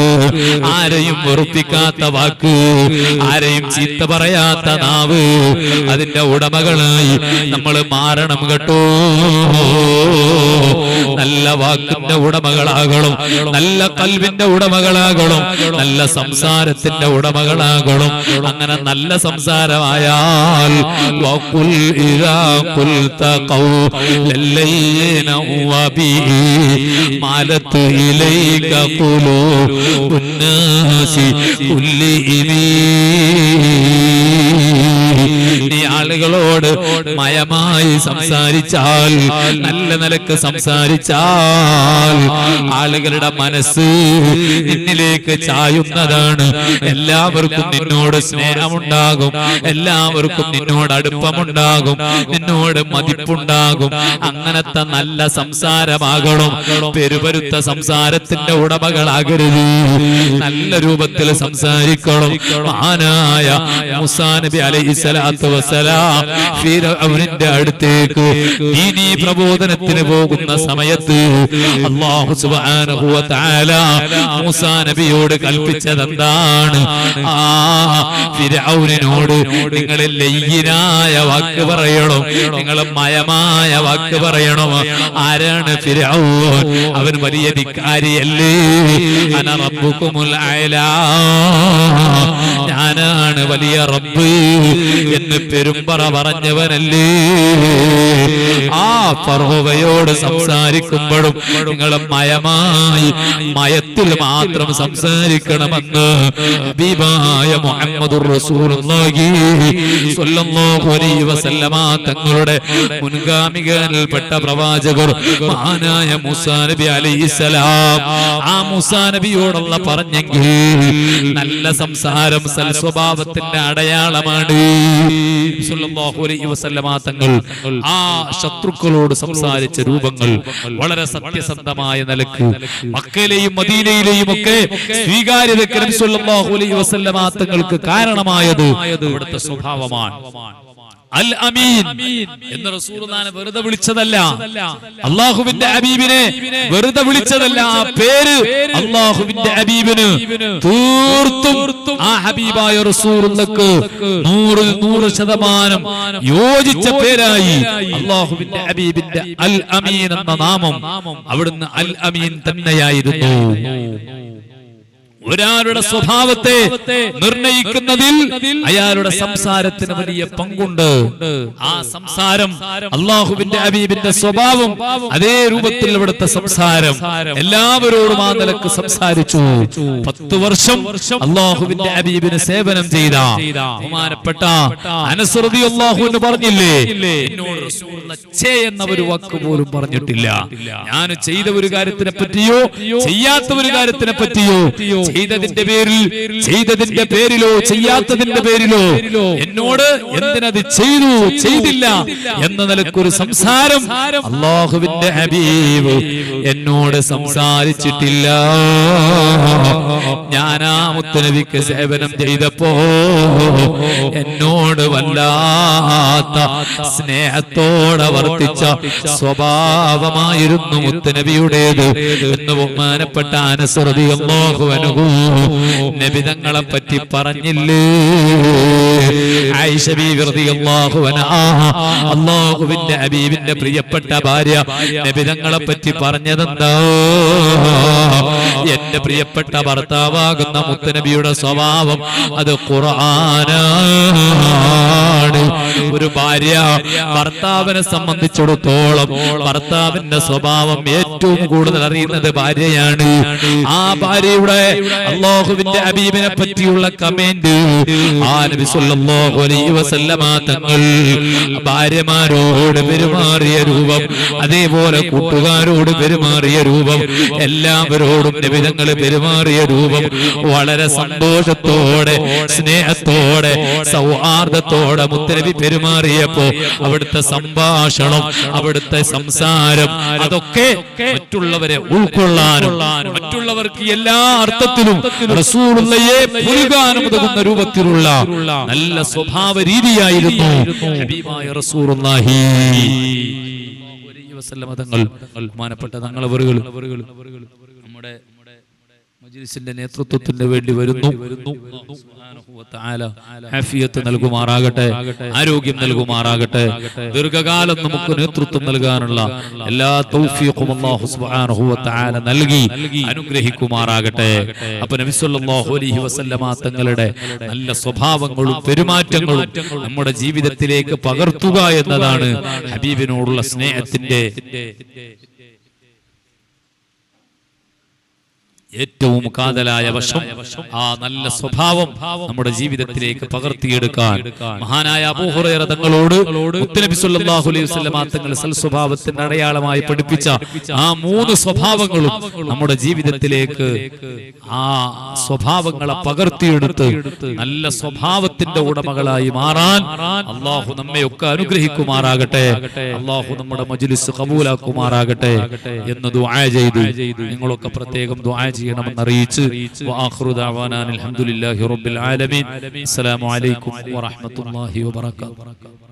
ആരെയും വെറുപ്പിക്കാത്ത വാക്ക്, ആരെയും ചീത്ത പറയാത്ത നാവ്, അതിന്റെ ഉടമകളായി നമ്മൾ മാറണം കേട്ടോ. നല്ല വാക്കിന്റെ ഉടമകളാകണം. നല്ല കൽവിന്റെ ഉടമകളാകണം. നല്ല സംസാരത്തിന്റെ ഉടമകളാകണം. അങ്ങനെ നല്ല സംസാരമായാൽ വഖുൽ ഇദാ ഖുൽത ഖൗലൻ വബിഹി മാലത്ത് ഇലൈക ഖുലൂബുൻ നാസി കുല്ലിഹിം. നീ ആളുകളോട് മയമായി സംസാരിച്ചാൽ, നല്ല നിലക്ക് സംസാരിച്ചാൽ ആളുകളുടെ മനസ്സ് നിന്നിലേക്ക് ചായുന്നതാണ്. എല്ലാവർക്കും നിന്നോട് സ്നേഹമുണ്ടാകും. എല്ലാവർക്കും നിന്നോട് അടുപ്പമുണ്ടാകും. നിന്നോട് മതിപ്പുണ്ടാകും. അങ്ങനത്തെ നല്ല സംസാരമാകണം. പെരുപരുത്ത സംസാരത്തിന്റെ ഉടമകളാകരുത്. നല്ല രൂപത്തിൽ സംസാരിക്കണം. മഹാനായ മൂസാ നബി അലൈഹിസ്സലാത്തു വസ്സലാം ഫിർഔനിന്റെ അടുത്തേക്ക് ദീനീ പ്രബോധനത്തിന് പോകുന്ന സമയത്ത് അല്ലാഹു സുബ്ഹാനഹു വ തആല മൂസാ നബിയോട് കൽപ്പിച്ചത് എന്താണ്? ഫിർഔനിനോട് നിങ്ങൾ ലയ്യിനായ വാക്ക് പറയണം, നിങ്ങൾ മയമായ വാക്ക് പറയണം. ആരാണ് ഫിർഔൻ? അവൻ വലിയ ധിക്കാരിയല്ലേ? അന റബ്ബുകുമുൽ അഅ്ലാ, ഞാനാണ് വലിയ റബ്ബ് എന്ന് പെരുമ്പറ പറഞ്ഞവനല്ലേ? ആ ഫറോവയോട് സംസാരിക്കുമ്പോഴും നിങ്ങൾ മയത്തിൽ മാത്രം സംസാരിക്കണമെന്ന് ഹബീബായ മുഹമ്മദുർ റസൂലുള്ളാഹി സ്വല്ലല്ലാഹു അലൈഹി വസല്ലമ തങ്ങളുടെ മുൻഗാമികളിൽപ്പെട്ട പ്രവാചകർ മഹാനായ മൂസാ നബി അലൈഹിസ്സലാം. ആ മൂസാ നബിയോടുള്ള പറഞ്ഞെങ്കിൽ നല്ല സംസാരം സൽസ്വഭാവത്തിന്റെ അടയാളമാണ്. സ്വല്ലല്ലാഹു അലൈഹി വസല്ലമ തങ്ങൾ ആ ശത്രുക്കളോട് സംസാരിച്ച രൂപങ്ങൾ വളരെ സത്യസന്ധമായ നിലക്ക് മക്കയിലെയും മദീനയിലെയും ഒക്കെ സ്വീകാര്യതയ്ക്ക് നബി സ്വല്ലല്ലാഹു അലൈഹി വസല്ലമ തങ്ങൾക്ക് കാരണമായത് അവിടുത്തെ സ്വഭാവമാണ്. അൽ അമീൻ എന്ന് റസൂലുള്ളാഹിനെ വെറുതെ വിളിച്ചതല്ല, അല്ലാഹുവിന്റെ ഹബീബിനെ വെറുതെ വിളിച്ചതല്ല. ആ പേര് അല്ലാഹുവിന്റെ ഹബീബിന് തീർത്തും ആ ഹബീബായ റസൂലുള്ളാഹിക്ക് 100% യോജിച്ച പേരായി അല്ലാഹുവിന്റെ ഹബീബിന്റെ അൽ അമീൻ എന്ന നാമം അവിടുന്ന് അൽ അമീൻ തന്നെയായിരുന്നു. ഒരാളുടെ സ്വഭാവത്തെ നിർണയിക്കുന്നതിൽ അയാളുടെ സംസാരത്തിന് വലിയ പങ്കുണ്ട്. ആ സംസാരം അല്ലാഹുവിന്റെ ഹബീബിന്റെ സ്വഭാവം അതേ രൂപത്തിൽ ഇവിടുത്തെ സംസാരം എല്ലാവരോടും ആ നിലക്ക് സംസാരിച്ചു. 10 വർഷം അല്ലാഹുവിന്റെ ഹബീബിന് സേവനം ചെയ്ത ബഹുമാനപ്പെട്ട അനസ് റളിയല്ലാഹു അൻഹു പറഞ്ഞില്ലേ, എന്നോട് റസൂലുള്ളാഹി ഛേ എന്ന ഒരു വാക്ക് പോലും പറഞ്ഞിട്ടില്ല. ഞാൻ ചെയ്ത ഒരു കാര്യത്തിനെ പറ്റിയോ ചെയ്യാത്ത ഒരു കാര്യത്തിനെ പറ്റിയോ ചെയ്തതിന്റെ പേരിലോ ചെയ്യാത്തതിന്റെ പേരിലോ എന്നോട് എന്തിനത് ചെയ്തു ചെയ്തില്ല എന്ന നിലക്കൊരു സംസാരം അല്ലാഹുവിന്റെ ഹബീബ് എന്നോട് സംസാരിച്ചിട്ടില്ല. ഞാൻ ആ മുത്തുനബിക്ക് സേവനം ചെയ്തപ്പോ എന്നോട് വല്ലാത്ത സ്നേഹത്തോടെ വർത്തിച്ച സ്വഭാവമായിരുന്നു മുത്തുനബിയുടേത് എന്ന് ബഹുമാനപ്പെട്ട അനസ് റളിയല്ലാഹു അൻഹു നബി തങ്ങളെ പറ്റി പറഞ്ഞില്ലേ. ആയിഷ ബീവി റളിയല്ലാഹു അൻഹാ അല്ലാഹുവിന്റെ ഹബീബിന്റെ പ്രിയപ്പെട്ട ഭാര്യ നബി തങ്ങളെ പറ്റി പറഞ്ഞതെന്താ? എന്റെ പ്രിയപ്പെട്ട ഭർത്താവാകുന്ന മുത്തുനബിയുടെ സ്വഭാവം അത് ഖുർആനാണ്. ഒരു ഭാര്യ ഭർത്താവിനെ സംബന്ധിച്ചിടത്തോളം ഭർത്താവിന്റെ സ്വഭാവം ഏറ്റവും കൂടുതൽ അറിയുന്നത് ഭാര്യയാണ്. ആ ഭാര്യയുടെ അല്ലാഹുവിന്റെ ഹബീബിനെ പറ്റിയുള്ള കമന്റ് ആ നബി സല്ലല്ലാഹു അലൈഹി വസല്ലമ തങ്ങൾ ഭാര്യമാരോട് പെരുമാറിയ രൂപം, അതേപോലെ കൂട്ടുകാരോട് പെരുമാറിയ രൂപം, എല്ലാവരോടും നബി തങ്ങൾ പെരുമാറിയ രൂപം വളരെ സന്തോഷത്തോടെ സ്നേഹത്തോടെ സൗഹാർദ്ദത്തോടെ മുത്തുനബി പെരുമാറിയപ്പോ അവിടുത്തെ സംഭാഷണം അവിടുത്തെ സംസാരം അതൊക്കെ മറ്റുള്ളവരെ ഉൾക്കൊള്ളാനും മറ്റുള്ളവർക്ക് എല്ലാ അർത്ഥത്തിലും റസൂലുള്ളാഹിയെ പുൽകാനും ഉതകുന്ന രൂപത്തിലുള്ള നല്ല സ്വഭാവ രീതിയായിരുന്നു ഹബീബായ റസൂലുള്ളാഹി തങ്ങൾ. ബഹുമാനപ്പെട്ട തങ്ങളവറുകൾ നമ്മുടെ മജ്‌ലിസിന്റെ നേതൃത്വത്തിന് വേണ്ടി വരുന്നു. ആഫിയത്ത് നൽകുമാറാകട്ടെ, ആരോഗ്യം നൽകുമാറാകട്ടെ, ദീർഘകാലം നമുക്ക് നേതൃത്വം നൽകാനുള്ള എല്ലാ തൗഫീഖും അല്ലാഹു സുബ്ഹാനഹു വ തആല നൽകി അനുഗ്രഹിക്കുമാറാകട്ടെ. അപ്പോൾ നബി സല്ലല്ലാഹു അലൈഹി വസല്ലമ തങ്ങളുടെ നല്ല സ്വഭാവങ്ങളും പെരുമാറ്റങ്ങളും നമ്മുടെ ജീവിതത്തിലേക്ക് പകർത്തുക എന്നതാണ് ഹബീബിനോടുള്ള സ്നേഹത്തിന്റെ ഏറ്റവും കാതലായ വശം. ആ നല്ല സ്വഭാവം നമ്മുടെ ജീവിതത്തിലേക്ക് പകർത്തിയെടുക്കാൻ മഹാനായ അബൂ ഹുറൈറ തങ്ങളോട് മുത്തുനബി സല്ലല്ലാഹു അലൈഹി വസല്ലമ തങ്ങൾ സൽസ്വഭാവത്തിന്റെ അടയാളമായി പഠിപ്പിച്ച ആ 3 സ്വഭാവങ്ങളും നമ്മുടെ ജീവിതത്തിലേക്ക് ആ സ്വഭാവങ്ങളെ പകർത്തിയെടുത്ത് നല്ല സ്വഭാവത്തിന്റെ ഉടമകളായി മാറാൻ അല്ലാഹു നമ്മയൊക്കെ അനുഗ്രഹിക്കുമാറാകട്ടെ. അല്ലാഹു നമ്മുടെ മജ്‌ലിസ് ഖബൂലാക്കുമാറാകട്ടെ എന്ന് ദുആ ചെയ്തു നിങ്ങളൊക്കെ പ്രത്യേകം ദുആ ചെയ്യണമെന്ന് അറിയിച്ച് വആഖിറു ദഅവാനാ അൽഹംദുലില്ലാഹി റബ്ബിൽ ആലമീൻ. അസ്സലാമു അലൈക്കും വറഹ്മത്തുള്ളാഹി വബറകാതുഹു.